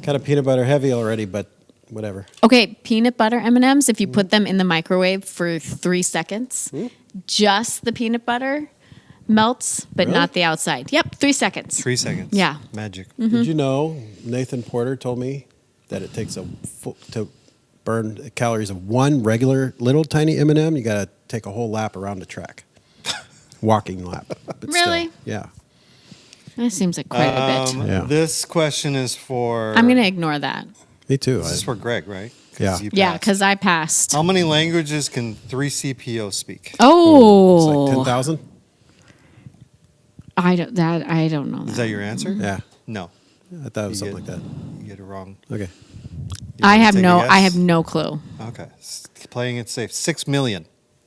kind of peanut butter heavy already, but whatever. Okay, peanut butter M&Ms, if you put them in the microwave for 3 seconds, just the peanut butter melts, but Really? not the outside. Yep, 3 seconds. 3 seconds. Yeah. Magic. Did you know Nathan Porter told me that it takes to burn the calories of one regular little tiny M&M, you got to take a whole lap around the track. Walking lap. But Really? Still, yeah. That seems like quite a bit. Yeah. This question is for. I'm going to ignore that. Me too. This is for Greg, right? 'Cause Yeah. you Yeah, passed. because I passed. How many languages can 3CPO speak? Oh, It's like 10,000? I don't know Is that. that your answer? Yeah. No. I thought it was You something like get- that. You get it wrong. Okay. You I wanna have take a no. guess? I have no clue. Okay. Playing it safe. 6 million.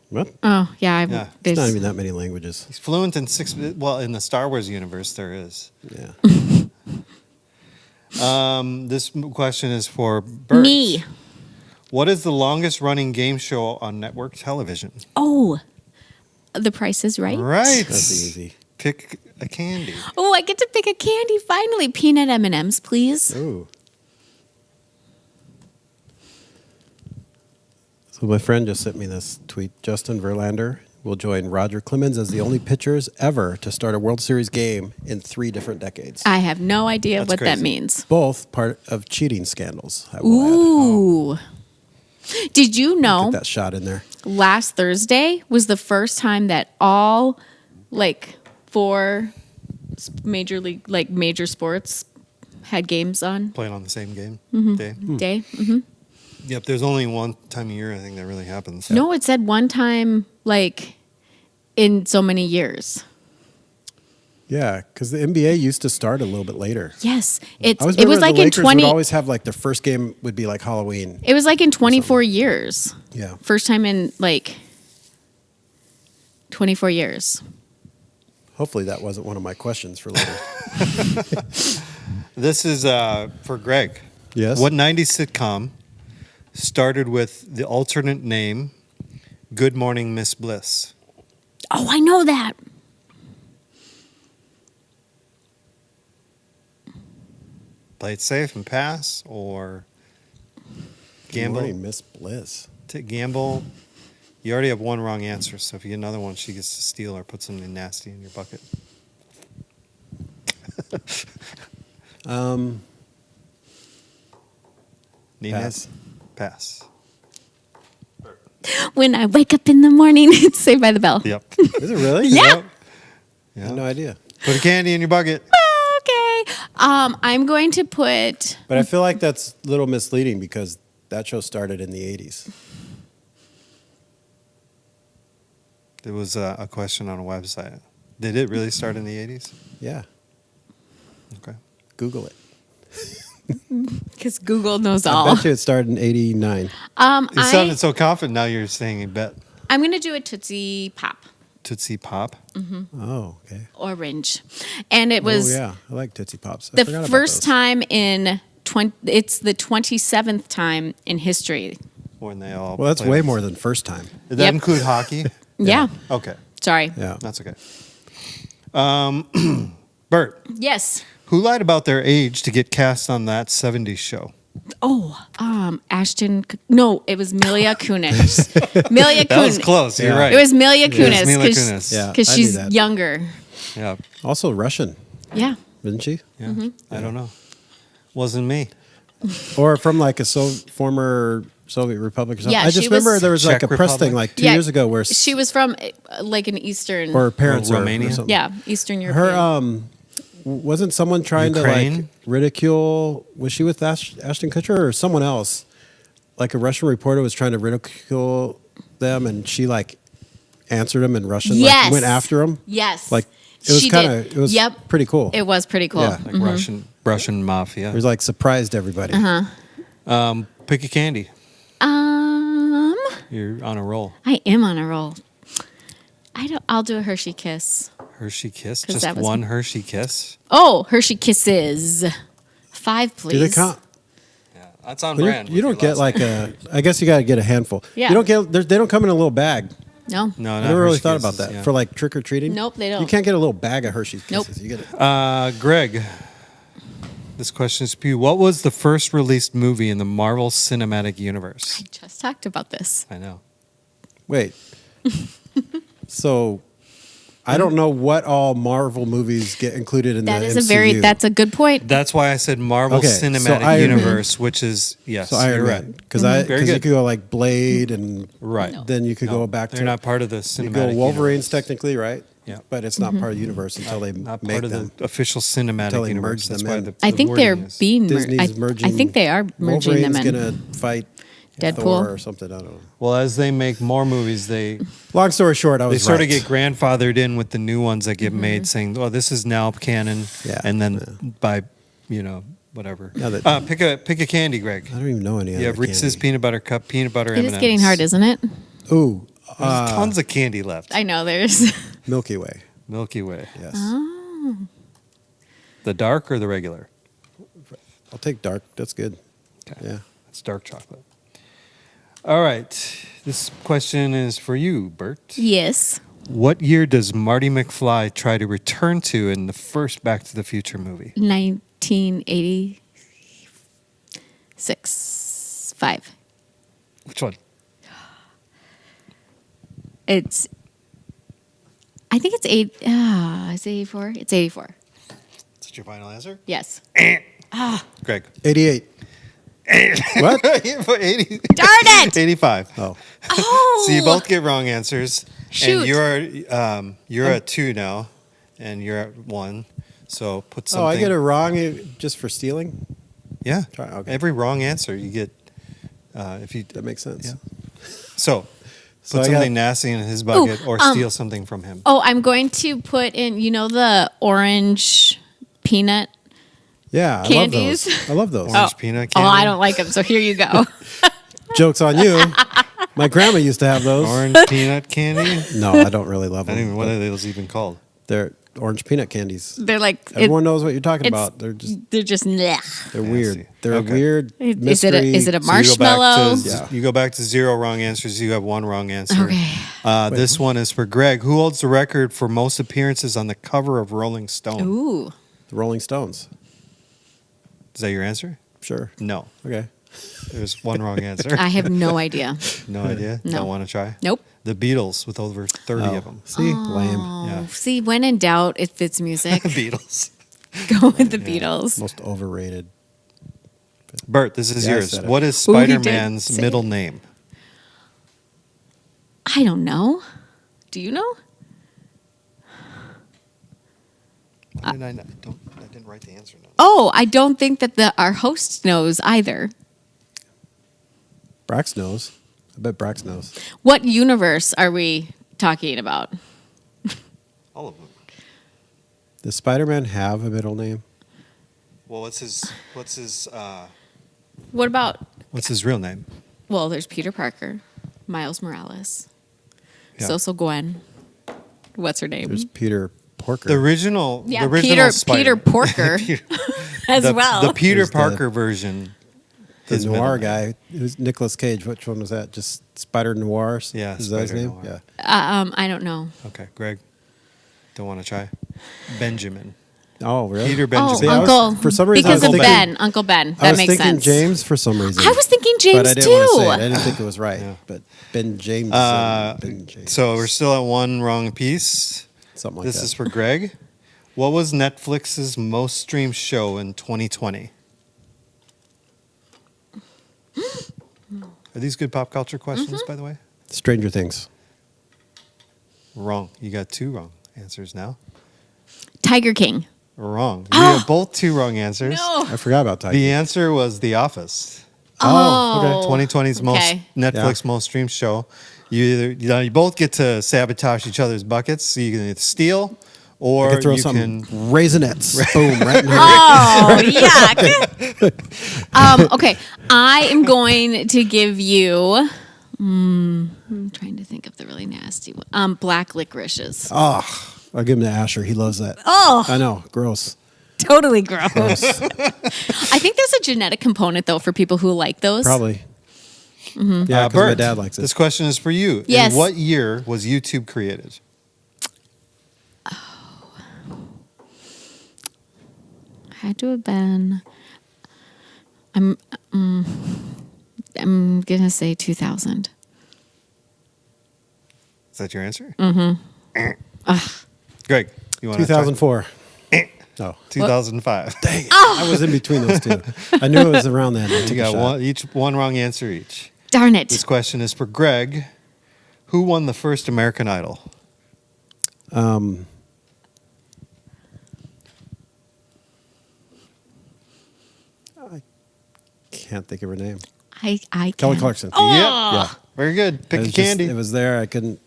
What? Oh yeah, Yeah. It's there's not even that many languages. He's fluent in 6. Well, in the Star Wars universe, there is. Yeah. This question is for Bert. me. What is the longest running game show on network television? Oh, The Price is Right. Right. That's easy. Pick a candy. Oh, I get to pick a candy finally. Peanut M&Ms, please. Ooh. So my friend just sent me this tweet. Justin Verlander will join Roger Clemens as the only pitchers ever to start a World Series game in 3 different decades. I have no idea That's what that crazy. means. Both part of cheating scandals. I will add. Ooh. Did you Get know that shot in there. last Thursday was the first time that all 4 major sports had games on Playing on the same game day. day? Mm-hmm. Yep. There's only one time a year I think that really happens. No, it said one time in so many years. Yeah, because the NBA used to start a little bit later. Yes, I it was was remember like the in Lakers 20. would always have their first game would be like Halloween. It was like in 24 years. Yeah. First time in 24 years. Hopefully that wasn't one of my questions for later. This is for Greg. Yes. What 90s sitcom started with the alternate name Good Morning Miss Bliss? Oh, I know that. Play it safe and pass, or Good gamble? morning, Miss Bliss. Gamble. You already have one wrong answer, so if you get another one, she gets to steal or put something nasty in your bucket. Nina? Pass. Pass. When I wake up in the morning, it's Saved by the Bell. Yep. Is it really? Yeah. Yep. I had no idea. Put a candy in your bucket. Okay. I'm going to put. But I feel like that's a little misleading because that show started in the 80s. There was a question on a website. Did it really start in the 80s? Yeah. Okay. Google it. Because Google knows I all. bet you it started in 89. You sounded so confident. Now you're saying you bet. I'm going to do a Tootsie Pop. Tootsie Pop. Oh, okay. Orange. And it was Oh, yeah. I like Tootsie Pops. I the forgot about first those. time it's the 27th time in history. When they all. Well, that's play way with- more than first time. Did that Yep. include hockey? Yeah. Okay. Sorry. Yeah. That's okay. Bert, Yes. who lied about their age to get cast on that 70s show? Oh, no, it was Mila Kunis. Mila That was Kunis. close. You're Yeah. right. It was Mila It was Kunis Mila Kunis. Yeah. because I knew she's that. younger. Yeah. Also Russian, Yeah. isn't she? Yeah. I don't know. Wasn't me. or from like a former Soviet republic or something. Yeah, I just she remember was- there was like Czech a press thing Republic? like 2 years ago where she was from like an Eastern. or her parents are Romania? or something. Yeah, Eastern European. Her wasn't someone trying to like Ukraine? ridicule? Was she with Ashton Kutcher or someone else? Like a Russian reporter was trying to ridicule them, and she like answered him in Russian. Yes. Like, went after him. Yes. Like it was She kind did. of. It was Yep. pretty cool. It was pretty cool. Yeah. Like Russian mafia. It was like surprised everybody. Pick a candy. Um, You're on a roll. I am on a roll. I'll do a Hershey Kiss. Hershey Kiss. 'Cause Just that was- one Hershey Kiss. Oh, Hershey Kisses. 5, please. Do they count? Yeah, that's on Well, brand. you with don't your get last like name. I guess you got to get a handful. Yeah. You don't get. They don't come in a little bag. No. No, I not never really Hershey thought about Kisses, that yeah. for like trick or treating. Nope, they don't. You can't get a little bag of Hershey's Nope. Kisses. You get it. Greg, this question is for you. What was the first released movie in the Marvel Cinematic Universe? I just talked about this. I know. Wait. So, I don't know what all Marvel movies get included in That the is MCU. that's a good point. That's why I said Marvel Okay, so Cinematic Iron Man. Universe, which is, yes, So Iron you're Man, right. because Very you good. could go like Blade and Right. then you could No, go back they're to not part of the you cinematic go Wolverines universe. technically, right? Yeah. But it's not part of the universe until they Not make part of them. the official cinematic Until they universe. merge That's them why in. the I think they're wording is- being Disney's merged. merging. I think they are merging them Wolverine's in. gonna fight Deadpool? Thor or something. I don't know. Well, as they make more movies, they Long story short, I was sort right. of get grandfathered in with the new ones that get made, saying, "Oh, this is now canon." Yeah, And then by whatever. Now that- Pick a candy, Greg. I don't even know any You other have Reese's candy. peanut butter cup, peanut butter It M&Ms. is getting hard, isn't it? Ooh, There's tons of candy left. I know there's. Milky Way. Milky Way. Yes, Oh. The dark or the regular? I'll take dark. That's good. Okay. Yeah. It's dark chocolate. All right. This question is for you, Bert. Yes. What year does Marty McFly try to return to in the first Back to the Future movie? 1986. 5. Which one? It's. I think it's 8. Is it 84? It's 84. Is that your final answer? Yes. Greg. 88. What? 80, Darn it! 85. Oh, Oh. So you both get wrong answers. Shoot. And you're at 2 now, and you're at 1. So put something. oh, I get it wrong just for stealing. Yeah. Try- okay. Every wrong answer you get. If you That makes sense. Yeah. So So put I got- something nasty in his bucket or um, steal something from him. Oh, I'm going to put in, the orange peanut. Yeah, I Candies? love those. I love those. Orange peanut Oh, candy. I don't like them, so here you go. Jokes on you. My grandma used to have those. Orange peanut candy. No, I don't really love I don't them. even. What are those even called? They're orange peanut candies. They're like Everyone knows what you're talking it's- about. They're just they're just blech. they're Nasty. weird. They're Okay. a weird Is it mystery. is it a So you go back to- marshmallow? Yeah. You go back to 0 wrong answers. You have 1 wrong answer. Okay. This one is for Greg. Who holds the record for most appearances on the cover of Rolling Stone? Ooh. The Rolling Stones? Is that your answer? Sure. No. Okay. There's 1 wrong answer. I have no idea. No idea. No. Don't want to try. Nope. The Beatles with over 30 of them. See, lame. Yeah. Oh, see, when in doubt, if it's music, Beatles. go with the Beatles. Most overrated. Bert, this is Yeah, I yours. said it. What is Ooh, he did Spider-Man's say middle it. name? I don't know. Do you know? Why did I didn't write the answer notes. Oh, I don't think that our host knows either. Brax knows. I bet Brax knows. What universe are we talking about? All of them. Does Spider-Man have a middle name? Well, what's his What about? real name? Well, there's Peter Parker, Miles Morales, Yeah. Social Gwen. What's her name? There's Peter Porker. The original. Yeah, the original Peter Spider. Porker as the, well. The Peter There's the- Parker version. the his middle noir name. guy. Who's Nicolas Cage? Which one was that? Just Spider Noir? Yeah, Is that his Spider name? Noir. Yeah. I don't know. Okay, Greg. Don't want to try. Benjamin. Oh, really? Peter Oh, Benjamin. See, I was- Uncle. for some reason, I because was of thinking- Ben, Uncle Ben. I That was makes thinking sense. James for some reason. I was thinking but James I didn't want to say it. I too. didn't think it was right. Yeah. But Ben James. Ben James. So we're still at 1 wrong piece. Something like This that. is for Greg. What was Netflix's most streamed show in 2020? Are these good pop culture questions, Mm-hmm. by the way? Stranger Things. Wrong. You got 2 wrong answers now. Tiger King. Wrong. You have both 2 wrong answers. No. I forgot about Tiger. The answer was The Office. Oh, okay. 2020's okay. Netflix most streamed show. You both get to sabotage each other's buckets. So you can either steal or I could throw you some can. Raisinets. Boom, right in her. Oh, yuck. Okay, I am going to give you. I'm trying to think of the really nasty one. Black licorices. Oh, I'll give him to Asher. He loves that. Oh, I know. Gross. totally gross. I think there's a genetic component though for people who like those. Probably. Yeah, because my Bert, dad likes it. This question is for you. Yes. In what year was YouTube created? Had to have been. I'm gonna say 2000. Is that your answer? Mm-hmm. Greg, you want 2004. No. 2005. Dang. I was in between those two. I knew it was around then. I took You a got shot. one wrong answer each. Darn it. This question is for Greg. Who won the first American Idol? I can't think of her name. I Kelly can. Clarkson. Yep. Yeah. Very good. Pick It a was just- candy. it was there. I couldn't.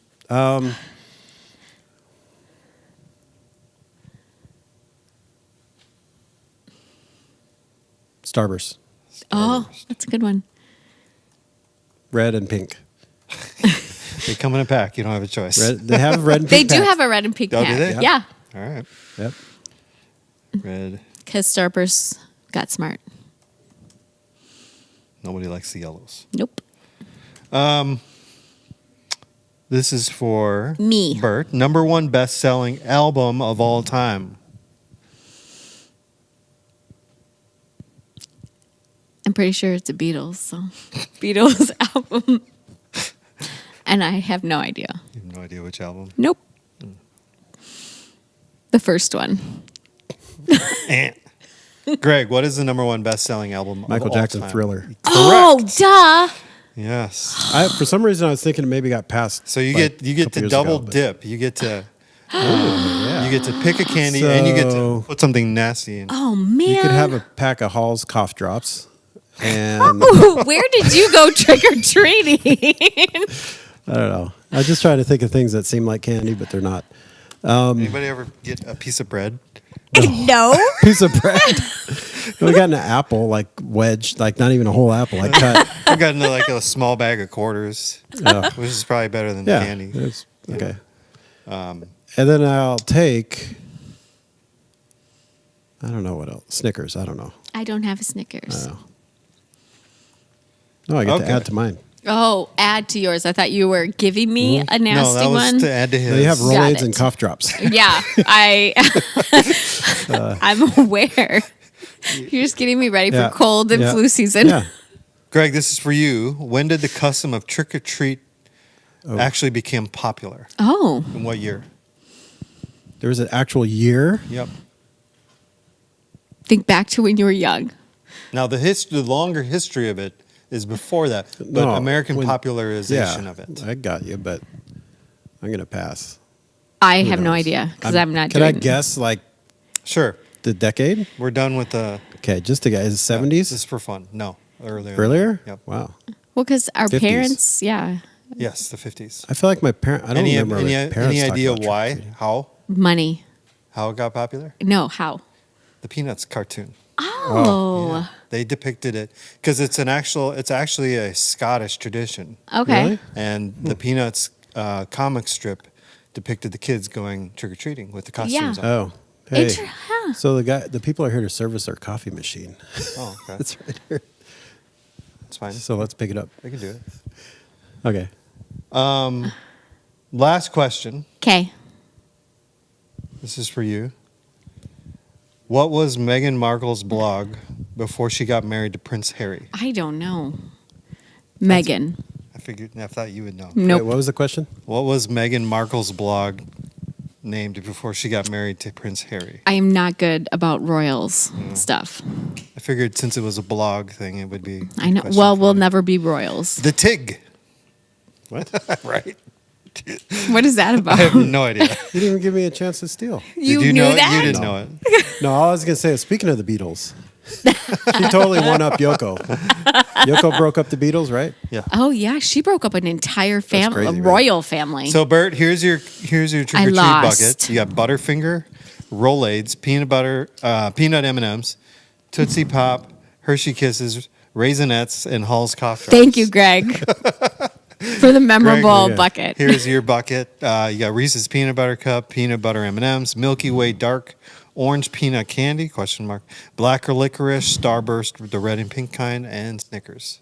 Starburst. Oh, that's a good one. Red and pink. They come in a pack. You don't have a choice. Red, they have red and They pink. do packs. have a red and pink Oh, do pack. they? Yeah, All right. Yep. Red. because Starburst got smart. Nobody likes the yellows. Nope. This is for Me. Bert. Number 1 best-selling album of all time. I'm pretty sure it's a Beatles song. Beatles album. And I have no idea. You have no idea which album. Nope. The first one. Greg, what is the number 1 best-selling album Michael of all Jackson time? Thriller. Correct. Oh, duh. Yes. For some reason, I was thinking it maybe got passed. So you like, get you a get couple to years double ago, but- dip. You get to you get to pick a candy and you get to So- put something nasty in. Oh, man. You could have a pack of Hall's cough drops, and Ooh, where did you go trick or treating? I don't know. I was just trying to think of things that seem like candy, but they're not. Anybody ever get a piece of bread? No. Piece of bread. We got an apple, like wedge, like not even a whole apple, like cut. I got into like a small bag of quarters, Yeah. which is probably better than Yeah. candy. It's- okay. And then I'll take. I don't know what else. Snickers. I don't know. I don't have a Snickers. No, I get Okay. to add to mine. Oh, add to yours. I thought you were giving me a nasty No, that was one. to add to his. No, you have Got Rolaids it. and cough drops. Yeah, I'm aware. You're just getting me ready Yeah. for cold and Yeah. flu season. Yeah. Greg, this is for you. When did the custom of trick or treat Oh. actually become popular? Oh, In what year? There was an actual year. Yep. think back to when you were young. Now the longer history of it is before that, but No, American when- popularization Yeah, of it. I got you, but I'm gonna pass. I Who have no knows? idea because I'm not Can doing. I guess like Sure, the decade? we're done with the Okay, just to guess. Is it This 70s? is for fun. No, earlier. Earlier? Yep. Wow. Well, because our 50s. parents, yeah, Yes, the 50s. I feel like my parents. I don't Any remember my parents any talking idea about why? trick-or-treating. money. How it got popular? No, how? The Peanuts cartoon. Oh, They depicted it because it's actually a Scottish tradition, okay. Really? and the Peanuts comic strip depicted the kids going trick or treating with the costumes Yeah. on. Oh, hey. Huh. So the people are here to service our coffee machine. Oh, okay, It's right here. that's fine. So let's pick it up. They can do it. Okay. Last question. Okay. This is for you. What was Meghan Markle's blog before she got married to Prince Harry? I don't know. Megan. I thought you would know. Nope. Wait, what was the question? What was Meghan Markle's blog named before she got married to Prince Harry. I am not good about royals stuff. I figured since it was a blog thing, it would be. I know. a question Well, for we'll you. never be royals. The Tig. What? Right. What is that I about? have no idea. You didn't even give me a chance to steal. You Did you knew know that? it? You didn't know it. No, all I was gonna say is speaking of the Beatles, she totally won up Yoko. Yoko broke up the Beatles, right? Yeah. Oh yeah, she broke up an entire family, crazy, a right? royal family. So Bert, here's your trick or treat lost. bucket. You got Butterfinger, Rolaids, peanut M&Ms, Tootsie Pop, Hershey Kisses, Raisinets, and Hall's cough drops. Thank you, Greg, for the memorable Greg, yeah. bucket. Here's your bucket. You got Reese's Peanut Butter Cup, Peanut Butter M&Ms, Milky Way Dark, Orange Peanut Candy, ? Black or Licorice, Starburst, the red and pink kind, and Snickers.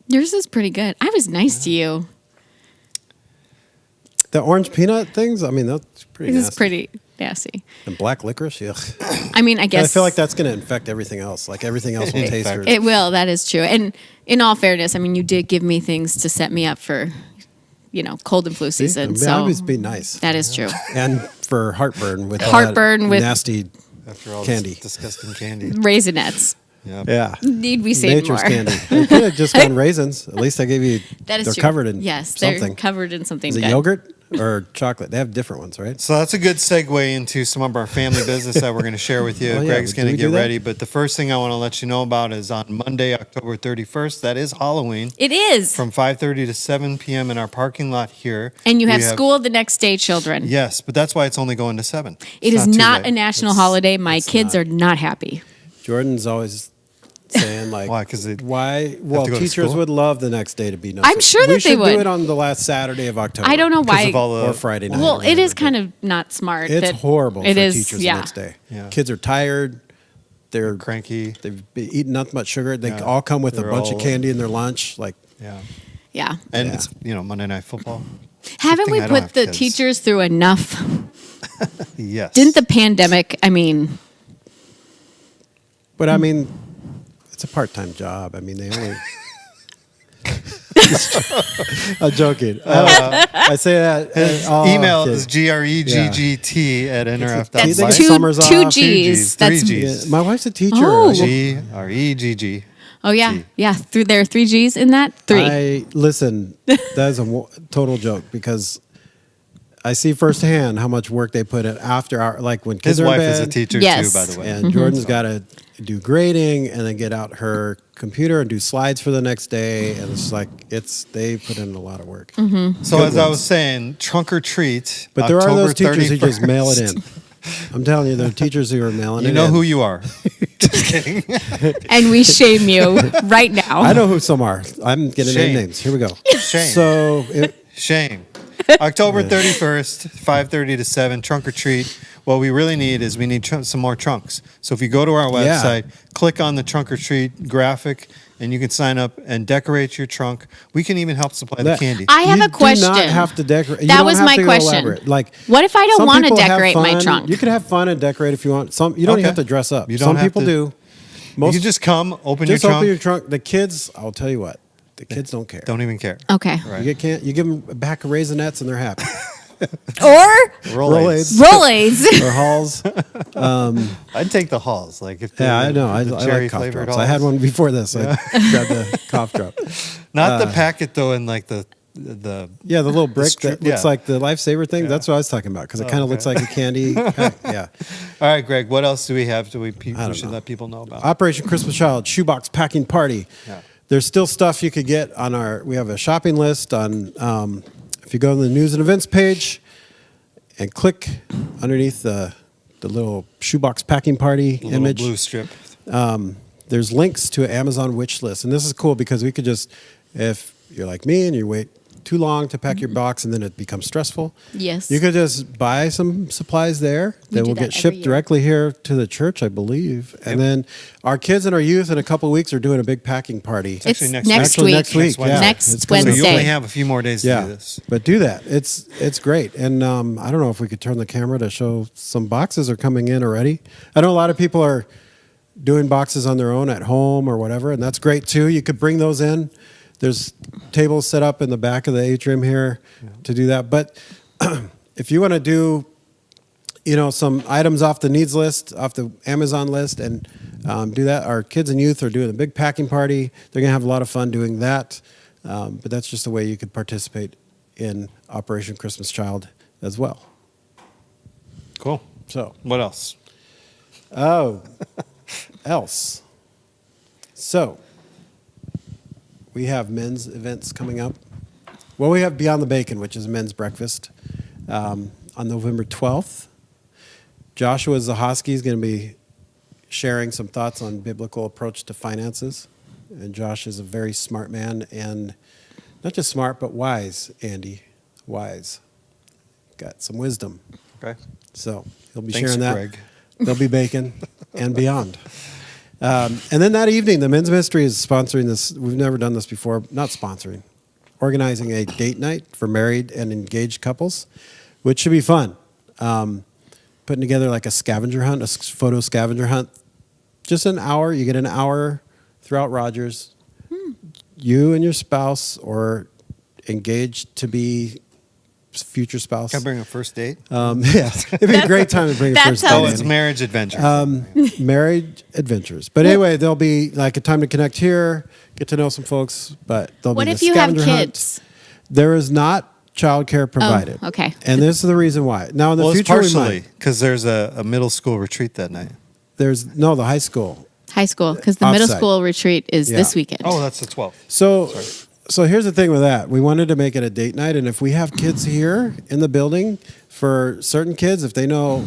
Yours is pretty good. I was nice to you. The orange peanut things. I mean, that's pretty. This is nasty. pretty nasty. And black licorice. Yeah. I mean, I I guess feel like that's gonna infect everything else. Like everything else will taste. Or, it will. That is true. And in all fairness, I mean, you did give me things to set me up for, cold and flu See? season. I mean, So always be nice. that is true. And for heartburn with all Heartburn that with- nasty. After all Candy. this disgusting candy. Raisinets. Yep. Yeah. Need we say Nature's more? candy. You could have just gone raisins. At least I gave you. That is they're true. covered in yes, something. they're covered in something Is it good. yogurt or chocolate? They have different ones, right? So that's a good segue into some of our family business that we're going to share with you. Oh, yeah. Greg's Did going to we get do that? ready. But the first thing I want to let you know about is on Monday, October 31st. That is Halloween. It is. From 5:30 to 7 p.m. in our parking lot here. And you We have school the next day, children. Yes, but that's why it's only going to 7. It It's is too not late. a national It's- holiday. My it's kids not. are not happy. Jordan's always saying like, Why? 'Cause they why? Well, to go to teachers school? would love the next day to be no. I'm sure we that they should would. do it on the last Saturday of October. I don't know Because why. of all the Or Friday night. Well, or it is whatever, kind of not smart. It's that horrible it for is, teachers yeah. the next day. Yeah. Kids are tired. They're cranky. They've been eating nothing but sugar. They Yeah. all come with a They're bunch of all- candy in their lunch. Like, Yeah. Yeah. And Yeah. it's, Monday Night Football. Haven't thing we I don't put have the kids. teachers through enough? Yes. Didn't the pandemic, I mean, but I mean, it's a part-time job. I mean, they only. I'm joking. I say that. all Email kids. is greggt@nrf.life. that's they get two, summers two off. G's. 3 That's G's. Yeah, my wife's a teacher. Oh. GREGG. Oh yeah, G. yeah. Through there are 3 G's in that. 3. I listen. That is a total joke because I see firsthand how much work they put in after our like when kids His are in wife is a bed, teacher Yes. too, by the way. and Jordan's got to do grading and then get out her computer and do slides for the next day, and it's like they put in a lot of work. So Good as I ones. was saying, trunk or treat. But there are October those teachers who just 31st. mail it in. I'm telling you, there are teachers who are mailing it You in. know who you are. Just kidding. And we shame you right now. I know who some are. I'm getting Shame. names. Here we go. Shame. So Shame. October 31st, 5:30 to 7, trunk or treat. What we really need is some more trunks. So if you go to our Yeah. website, click on the trunk or treat graphic, and you can sign up and decorate your trunk. We can even help supply the candy. I have you a question. Do not have to decorate. You That don't was have my to go question. elaborate. Like, What if I don't some want to people have decorate my fun. trunk? You can have fun and decorate if you want. You don't Okay. have to dress up. You don't Some have people to- do. You can just come, open your Just trunk. open your trunk. The kids, I'll tell you what, the kids don't care. Don't even care. Okay. Right. You give them a pack of Raisinets and they're happy. Or Rolaids. Rolaids. or Halls. I'd take the Halls. Like if Yeah, I know. I the like cherry cough flavored drops. Halls. I had one before this. I grabbed the cough drop. Not the packet though, in like the Yeah, the little brick strip- that looks yeah. like the lifesaver thing. That's what I was talking about because it kind of looks like a candy. pack. Yeah. All right, Greg. What else do we have? We don't should know. let people know about. Operation Christmas Child shoebox packing party. Yeah. There's still stuff you could get on our. We have a shopping list on. If you go to the news and events page, and click underneath the little shoebox packing party The little image. blue strip. There's links to an Amazon wish list, and this is cool because we could just, if you're like me and you wait too long to pack your box and then it becomes stressful. Yes. You could just buy some supplies there that do will that get every shipped year. directly here to the church, I believe. And then our kids and our youth in a couple of weeks are doing a big packing party. It's actually next, next Actually, week. next week. Wednesday. Yeah. Next It's coming So up. you Wednesday. only have a few more days to Yeah, do this. but do that. It's great, and I don't know if we could turn the camera to show some boxes are coming in already. I know a lot of people are doing boxes on their own at home or whatever, and that's great too. You could bring those in. There's tables set up in the back of the atrium here to do that. But if you want to do some items off the needs list, off the Amazon list, and do that. Our kids and youth are doing a big packing party. They're going to have a lot of fun doing that. But that's just a way you could participate in Operation Christmas Child as well. Cool. So, What else? else. So, we have men's events coming up. Well, we have Beyond the Bacon, which is men's breakfast, on November 12th. Joshua Zahoski is going to be sharing some thoughts on biblical approach to finances. And Josh is a very smart man, and not just smart, but wise, Andy. Wise. Got some wisdom. Okay. So he'll be Thanks, sharing that. Greg. There'll be bacon and beyond. And then that evening, the men's ministry is sponsoring this. We've never done this before. Not sponsoring. Organizing a date night for married and engaged couples, which should be fun. Putting together like a scavenger hunt, photo scavenger hunt. Just an hour. You get an hour throughout Rogers. You and your spouse or engaged to be future spouse. Can I bring a first date? Yeah, it'd be a great time to bring a That first sounds- Oh, date. it's Andy. marriage adventure. Marriage adventures. But anyway, there'll be like a time to connect here, get to know some folks. But there'll What be if the you have scavenger hunt. kids? There is not childcare provided. okay. And this is the reason why. Now in the Well, it's future, we partially might. because there's a middle school retreat that night. There's the high school. High school, because the middle Offsite. school retreat is Yeah. this weekend. Oh, that's the 12th. So here's the thing with that. We wanted to make it a date night, and if we have kids here in the building, for certain kids, if they know,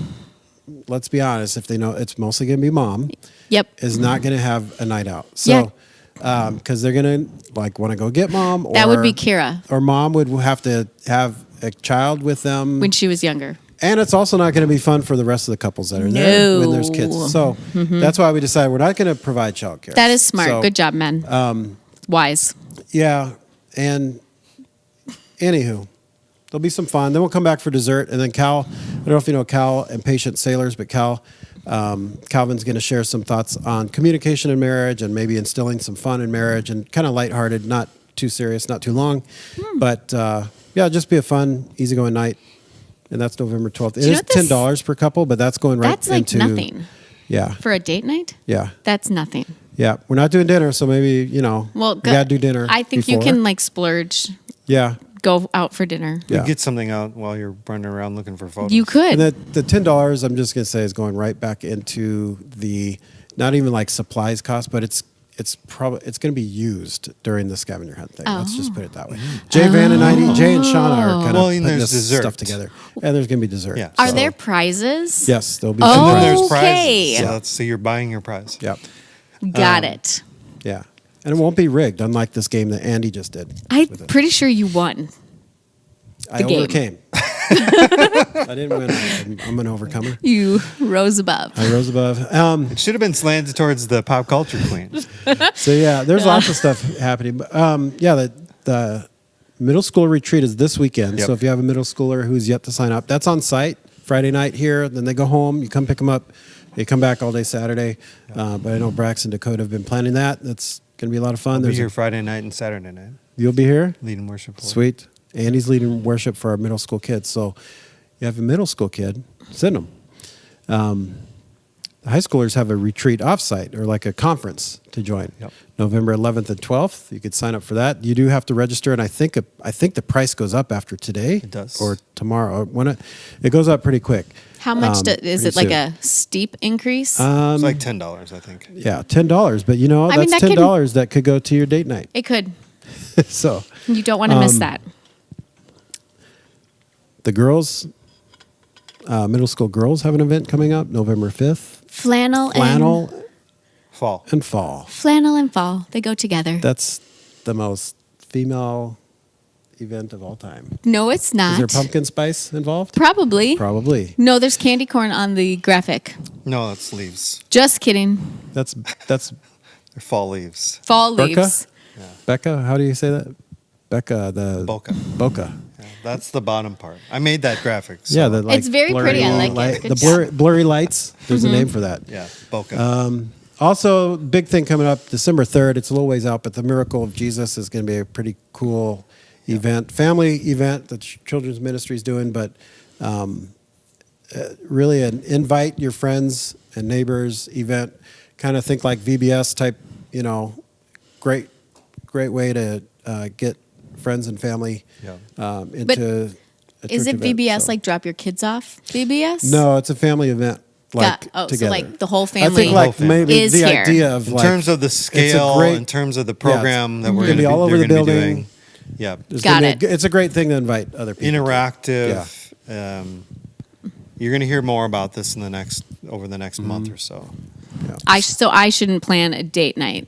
let's be honest, if they know it's mostly going to be mom, Yep. is not going to have a night out. So, because they're going to want to go get mom. Or, That would be Kira Or mom would have to have a child with them. when she was younger. And it's also not going to be fun for the rest of the couples that are there when there's kids. No. So that's why we decided we're not going to provide childcare. That is smart. So, Good job, men. Wise. Yeah, and anywho, there'll be some fun. Then we'll come back for dessert, and then Cal. I don't know if you know Cal and Patient Sailors, but Calvin's going to share some thoughts on communication in marriage and maybe instilling some fun in marriage and kind of lighthearted, not too serious, not too long, but just be a fun, easygoing night. And that's November 12th. It you is know this- $10 per couple, but that's going right That's like into nothing Yeah, for a date night. yeah, That's nothing. yeah. We're not doing dinner, so maybe Well, we got to do dinner. I think you before. can like splurge, Yeah, go out for dinner. yeah. Get something out while you're running around looking for photos. You could. And the $10, I'm just going to say, is going right back into the not even like supplies cost, but it's going to be used during the scavenger hunt thing. Let's just put it that way. Jay Van and Jay and Shauna are kind Well, of and putting there's this dessert. stuff together, and there's going to be dessert. Yeah. Are So- there prizes? Yes, there'll be. Oh. some And then prizes. there's Okay. prizes. So you're buying your prize. Yep. Got it. Yeah, and it won't be rigged, unlike this game that Andy just did. I'm with it. pretty sure you won. I game. overcame. I didn't win. I'm an overcomer. You rose above. I rose above. It should have been slanted towards the pop culture queen. So yeah, there's lots of stuff happening. But the middle school retreat is this weekend. Yep. So if you have a middle schooler who's yet to sign up, that's on site Friday night here. Then they go home. You come pick them up. They come back all day Saturday. But I know Brax and Dakota have been planning that. That's going to be a lot of fun. I'll be There's here Friday night and Saturday night. You'll be here. Leading worship. for- Sweet. Andy's leading worship for our middle school kids. So you have a middle school kid, send them. The high schoolers have a retreat offsite or like a conference to join. Yep. November 11th and 12th. You could sign up for that. You do have to register, and I think the price goes up after today. It does. Or tomorrow. Or when it goes up pretty quick. How much is pretty it? Like soon. a steep increase? It's like $10, I think. Yeah, $10. But I mean, that's that could- $10 that could go to your date night. it could. So You don't want to miss that. the girls, middle school girls have an event coming up November 5th. Flannel Fall. and fall. Flannel and fall. They go together. That's the most female event of all time. No, it's Is not. there pumpkin spice involved? Probably. Probably. No, there's candy corn on the graphic. No, that's leaves. Just kidding. That's They're fall leaves. Fall Burka? leaves. Becca. How do you say that? Becca the Boca. Boca. Yeah, that's the bottom part. I made that graphic. So, Yeah, the It's very blurry pretty. I like it. light- Good the job. Mm-hmm. blurry lights. There's a name for that. yeah, Boca. Also, big thing coming up December 3rd. It's a little ways out, but the Miracle of Jesus is going to be a pretty cool event, family event that Children's Ministry is doing. But really an invite your friends and neighbors event. Kind of think like VBS type, great way to get friends and family into a Is church it event, VBS so. like drop your kids off? VBS? No, it's a family event. Like So together. like the whole I family think like maybe is the here. idea of In like, terms of the it's a scale, great- in terms of the program that we're Gonna going be to be, all over they're the gonna be building. doing. Yeah, there's Got gonna it. be it's a great thing to invite other people. to. interactive. You're going to hear more about this over the next month or so. So I shouldn't plan a date night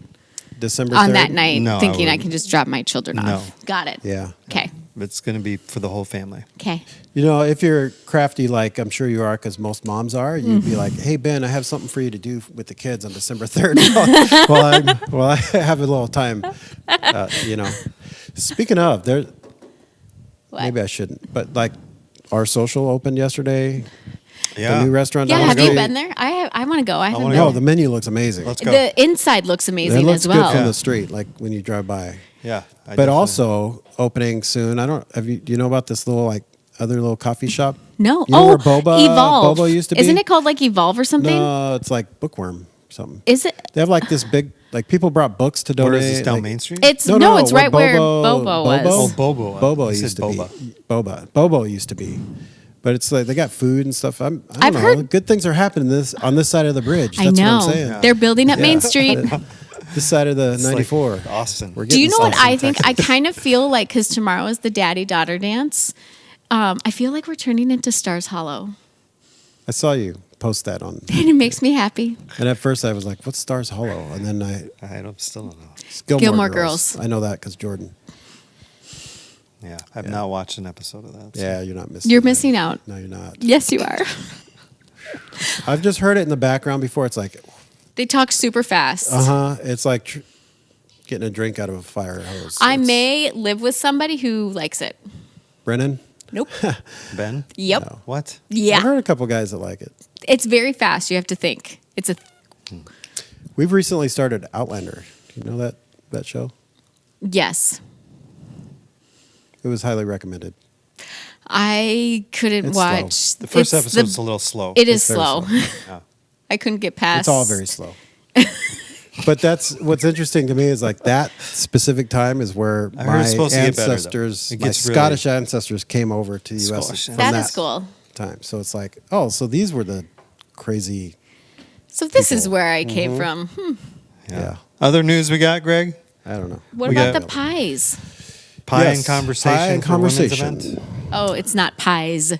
December on 3rd? that night, No, I thinking I wouldn't. can just drop my children No. off. Got it. Yeah. Okay. It's going to be for the whole family. Okay. If you're crafty, like I'm sure you are, because most moms are, you'd be like, "Hey Ben, I have something for you to do with the kids on December 3rd." well, I have a little time. Speaking of, there. What? Maybe I shouldn't, but like our social opened yesterday. Yeah. The new restaurant. Yeah. down the Have you street. been there? I want to go. I haven't wanna been. No, go. the menu looks amazing. Let's go. The inside looks It amazing looks as well. good from Yeah. the street, like when you drive by. Yeah. I But definitely- also opening soon. I don't. Do you know about this little other little coffee shop? No. You know where Boba used to be? Isn't it called like Evolve or something? No, it's like Bookworm something. Is it? They have like this big people brought books to donate. Where is this down like- Main Street? It's No, it's where right where Bobo was. Oh, Bobo. Bobo I said used to boba. be. Bobo used to be. But it's like they got food and stuff. I don't I've know. heard- Good things are happening on this side of the bridge. That's I know. what I'm saying. They're building up Main Yeah. Street. This side of the It's like 94. Austin. We're Do you know getting what stuff. I think? I kind of feel like because tomorrow is the daddy-daughter dance. I feel like we're turning into Stars Hollow, I saw you post that on, and it makes me happy. and at first I was like, "What's Stars Hollow?" And then still don't know. it's Gilmore Girls. I know that because Jordan. Yeah. I've not watched an episode of that. so- Yeah, you're not missing. You're that. missing out. No, you're not. Yes, you are. I've just heard it in the background before. It's like, They talk super fast. It's like getting a drink out of a fire hose. I It's- may live with somebody who likes it. Brennan. Nope. Ben? Yep. No. What? Yeah. I've heard a couple guys that like it. It's very fast. You have to think. It's a We've recently started Outlander. Do you know that show? yes. It was highly recommended. I couldn't It's watch. slow. The first it's episode's a little slow. It is It's very slow. slow. Yeah. I couldn't get past. It's all very slow. But that's what's interesting to me is like that specific time is where I heard my it's supposed to get better, though. ancestors, It my gets really- Scottish ancestors came over to the U.S. Scottish from That that is cool. time. So it's like, oh, so these were the crazy. So this is people. where I came from. Yeah. Other news we got, Greg? I don't know. What We about got- the pies? Pie Yes, and conversation. pie and for women's conversation. event? Oh, it's not pies.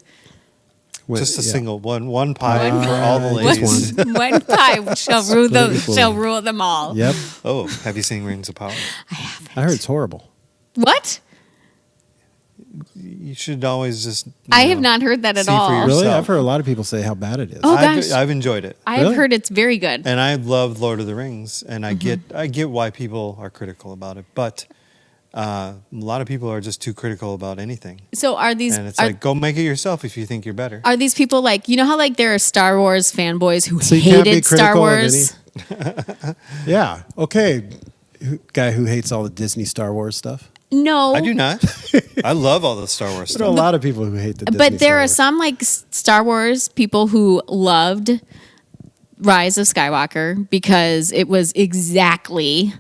Just a Yeah. single one pie for all the Just ladies. One pie shall rule Split it equally. shall rule them all. Yep. Oh, have you seen Rings of Power? I heard it's horrible. What? You should always just. I have not heard that at see for all. yourself. Really? Yourself. I've heard a lot of people say how bad it is. Oh, gosh. I've enjoyed it, I've Really? heard it's very good. and I love Lord of the Rings, and I Mm-hmm. get why people are critical about it, but a lot of people are just too critical about anything, So are these and it's are, like go make it yourself if you think you're better. are these people like how like there are Star Wars fanboys who So you can't be hated Star critical of Wars? Yeah. Okay. Guy who hates all the Disney Star Wars stuff. No. I do not. I love all the Star Wars There are a stuff. lot of people who hate the Disney But there Star are Wars. some like Star Wars people who loved Rise of Skywalker because it was exactly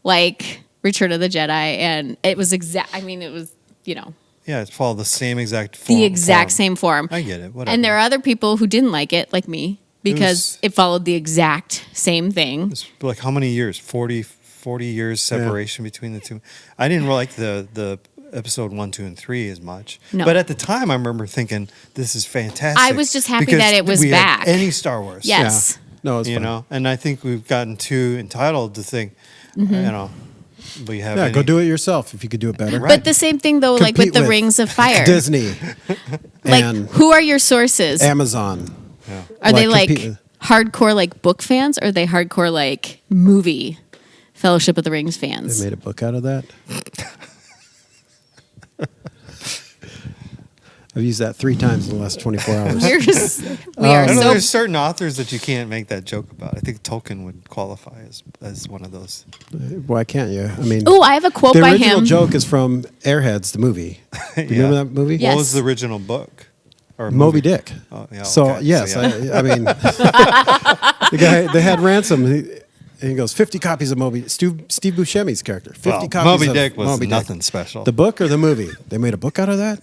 like Return of the Jedi, and it was it was Yeah, it followed the same exact form. the exact same form. I get it. Whatever. And there are other people who didn't like it, like me, because was- it followed the exact same thing. It's like how many years? 40 years separation between the two. I didn't like the episode 1, 2, and 3 as much. No. But at the time, I remember thinking this is fantastic. I was just happy because that it was we had back. any Star Wars. Yes. Yeah. No, it's You fine. know, and I think we've gotten too entitled to think, we have. Yeah, any, go do it yourself if you could do it better. Right. But the same thing though, like with Compete the with Rings of Fire. Disney Like, and who are your sources? Amazon. Yeah. Are they like compete with- hardcore like book fans, or are they hardcore like movie Fellowship of the Rings They fans? made a book out of that. I've used that 3 times in the last 24 hours. We are I don't know. so There's certain authors that you can't make that joke about. I think Tolkien would qualify as one of those. Why can't you? I mean, Oh, I have a quote the by original him. joke is from Airheads, the movie. Do you remember that movie? Yeah. What was Yes. the original book or Moby Dick. Oh, yeah, So okay. yes, So, yeah. I mean, the guy they had Ransom. He goes 50 copies of Moby. Steve Buscemi's character. 50 Well, copies Moby of Dick was Moby Dick. nothing special. The book or the movie? They made a book out of that.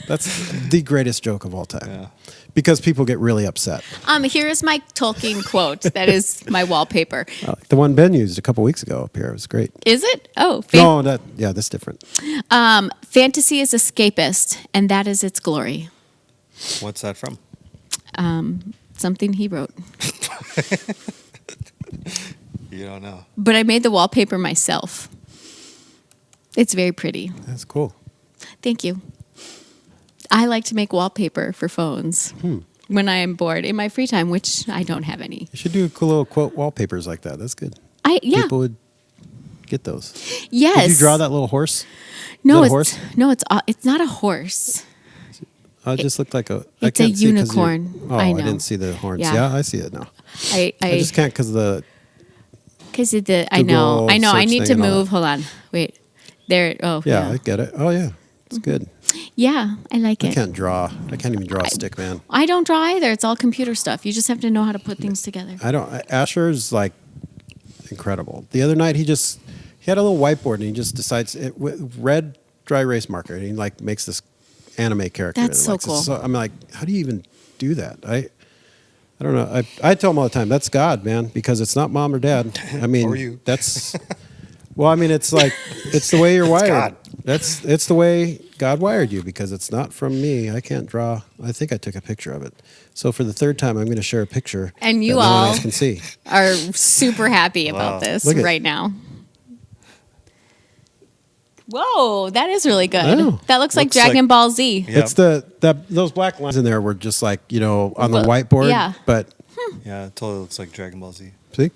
That's the greatest joke of all time. Yeah. Because people get really upset. Here is my Tolkien quote. That is my wallpaper. The one Ben used a couple weeks ago up here. It was great. Is it? Oh, No, that's different. fantasy is escapist, and that is its glory. What's that from? Something he wrote. You don't know. But I made the wallpaper myself. It's very pretty. That's cool. Thank you. I like to make wallpaper for phones when I am bored in my free time, which I don't have any. You should do cool little quote wallpapers like that. That's good. Yeah. People would get those. Yes. Did you draw that little horse? No, that a it's horse? no, it's not a horse. It just looked like a. It's a unicorn. Oh, I I know. didn't see the horns. Yeah. Yeah, I see it now. I just can't because the. because I know. Google I search need thing to and all move. that. Hold on. Wait. There. Oh, Yeah, yeah. I get it. Oh yeah, it's good. Yeah, I like I it. can't draw. I can't even draw a stick man. I don't draw either. It's all computer stuff. You just have to know how to put things together. I don't. Asher's like incredible. The other night he had a little whiteboard and he just decides with red dry erase marker and he like makes this anime character. That's so Like, cool. So I'm like, how do you even do that? I don't know. I tell him all the time, that's God, man, because it's not mom or dad. I mean, Or you. that's. Well, I mean, it's like it's the way you're wired. God. It's the way God wired you because it's not from me. I can't draw. I think I took a picture of it. So for the third time, I'm going to share a picture And you that no one all else can see. Are super happy about Wow. this Look at- right now. Whoa, that is really good. Oh. That looks like Looks like- Dragon Ball Z. Yep. It's those black lines in there were just like on the Well, whiteboard. yeah. But Yeah, it totally looks like Dragon Ball Z. see,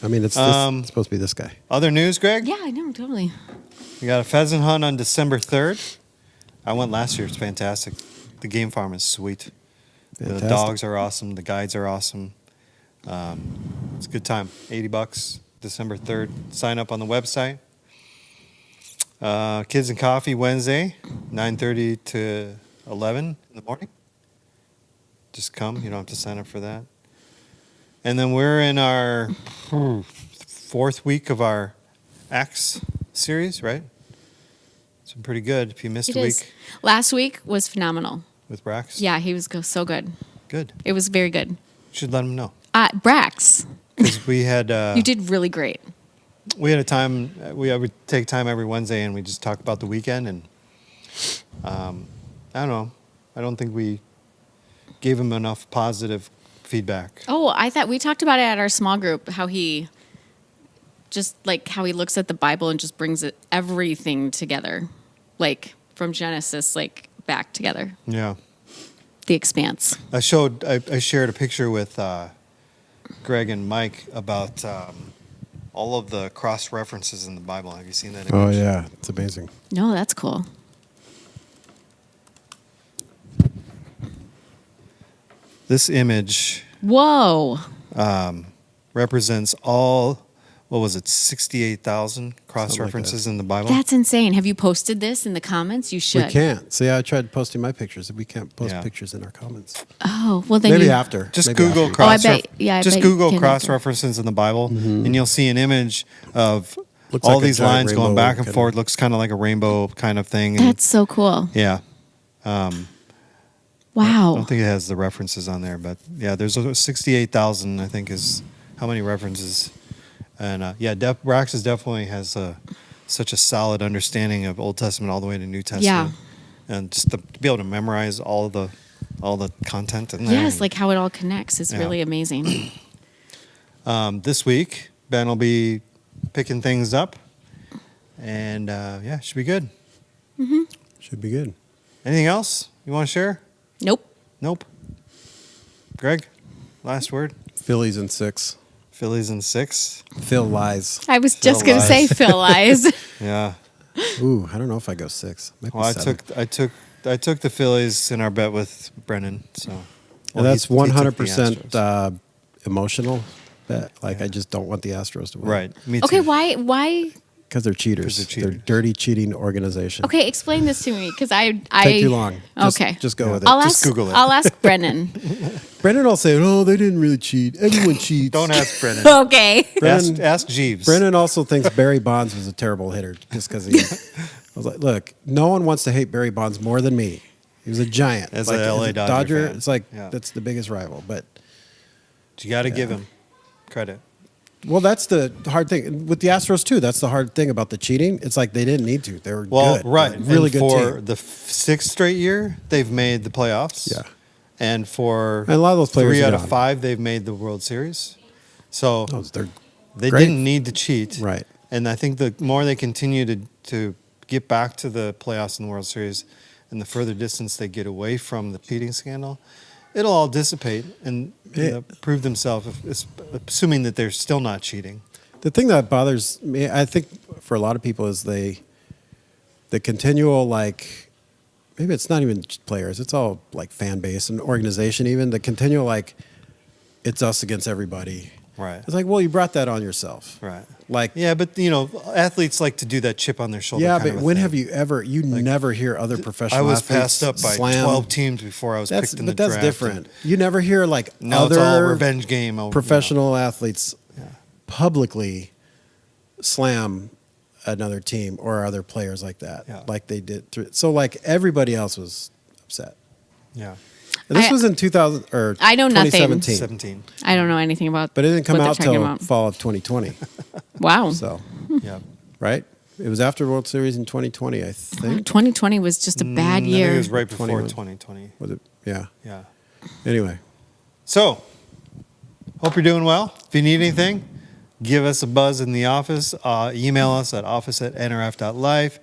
I mean, it's supposed to be this guy. Other news, Greg? Yeah, I know, totally. We got a pheasant hunt on December 3rd. I went last year. It's fantastic. The game farm is sweet. Fantastic. The dogs are awesome. The guides are awesome. It's a good time. $80, December 3rd. Sign up on the website. Kids and Coffee Wednesday, 9:30 to 11 in the morning. Just come. You don't have to sign up for that. And then we're in our fourth week of our Acts series, right? It's been pretty good. If you missed It a is. week Last week was phenomenal. with Brax, Yeah, he was so good. good. It was very good. Should let them know Brax, because we had you did really great. we had a time we would take time every Wednesday and we just talk about the weekend and I don't know. I don't think we gave him enough positive feedback. Oh, I thought we talked about it at our small group, how he just like how he looks at the Bible and just brings everything together, like from Genesis, like back together. Yeah. The Expanse. I shared a picture with Greg and Mike about all of the cross references in the Bible. Have you seen that Oh image? yeah, it's amazing. No, that's cool. This image Whoa. represents all, what was it, 68,000 cross Something like references in the Bible? That's insane. Have you posted this in the comments? You should. We can't. See, I tried posting my pictures. We can't post Yeah. pictures in our comments. Oh, well then Maybe you, after. Just Maybe Google after. cross. I bet you Google can cross after. references in the Bible, Mm-hmm. and you'll see an image of Looks all like a these giant lines going rainbow back and kinda- forth. Looks kind of like a rainbow kind of thing. And That's so cool. yeah. I Wow. don't think it has the references on there, but yeah, there's 68,000. I think is how many references, and Braxis definitely has such a solid understanding of Old Testament all the way to New Testament, and just to be able to memorize all the content in there. Yes, like how it all connects is Yeah. really amazing. This week, Ben will be picking things up, and yeah, should be good. Should be good. Anything else you want to share? Nope. Nope. Greg, last word. Phillies in 6. Phillies in 6. Phil lies. I was Phil just going to say lies. Phil lies. Yeah. Ooh, I don't know if I go 6. Might be Well, 7. I took the Phillies in our bet with Brennan. So And that's he took the 100% Astros. emotional bet. Like I just don't want the Astros to win. Right. Me too. Okay, why Because they're cheaters. 'Cause they're They're dirty cheating organization. Okay, explain this to me because I Take too long. Okay. Just go with it. I'll Just ask. Google it. I'll ask Brennan. Brendan will say, "Oh, they didn't really cheat. Everyone cheats." Don't ask Brennan. Okay. Ask Jeeves. Brennan also thinks Barry Bonds was a terrible hitter just because he. I was like, look, no one wants to hate Barry Bonds more than me. He was a giant. As like, a LA Dodger fan. It's like Yeah. that's the biggest rival. But You got to give him credit. well, that's the hard thing with the Astros too. That's the hard thing about the cheating. It's like they didn't need to. They were Well, good. right. They're a really and good for team. the sixth straight year, they've made the playoffs. Yeah. And for And a lot of those players 3 are out of gone. 5, they've made the World Series. So Oh, they're they great. didn't need to cheat. Right. And I think the more they continue to get back to the playoffs and the World Series, and the further distance they get away from the cheating scandal, it'll all dissipate and prove themselves, assuming that they're still not cheating. The thing that bothers me, I think, for a lot of people is the continual, like, maybe it's not even just players, it's all like fan base and organization even, the continual, like, it's us against everybody. Right. It's like, well, you brought that on yourself. Right. Like, Yeah, but athletes like to do that chip on their shoulder. yeah, kind but of a when thing. have you ever, never hear other professional I was athletes passed up by slam. 12 teams before I was picked in the But that's draft. different. You never hear, like, Now other it's all revenge game. professional athletes publicly slam another team or other players like that, Yeah. like they did. So like everybody else was upset. Yeah. And this I- was in 2000 or I know nothing. 2017, 17. I don't know anything about. but it didn't come what out they're talking till about. fall of 2020. Wow. So Yeah. right, it was after World Series in 2020, I think. 2020 was just a bad I think year. it was right before 21. 2020. Was it? Yeah. Yeah. Anyway, So, hope you're doing well. If you need anything, give us a buzz in the office. Email us at office@nrf.life.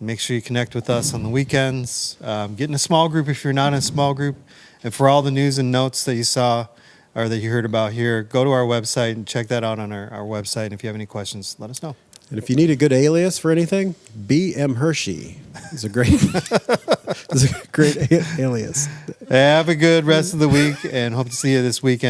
Make sure you connect with us on the weekends. Get in a small group if you're not in a small group. And for all the news and notes that you saw or that you heard about here, go to our website and check that out on our website. And if you have any questions, let us know. and if you need a good alias for anything, B.M. Hershey is a great, is a great alias. Have a good rest of the week and hope to see you this weekend.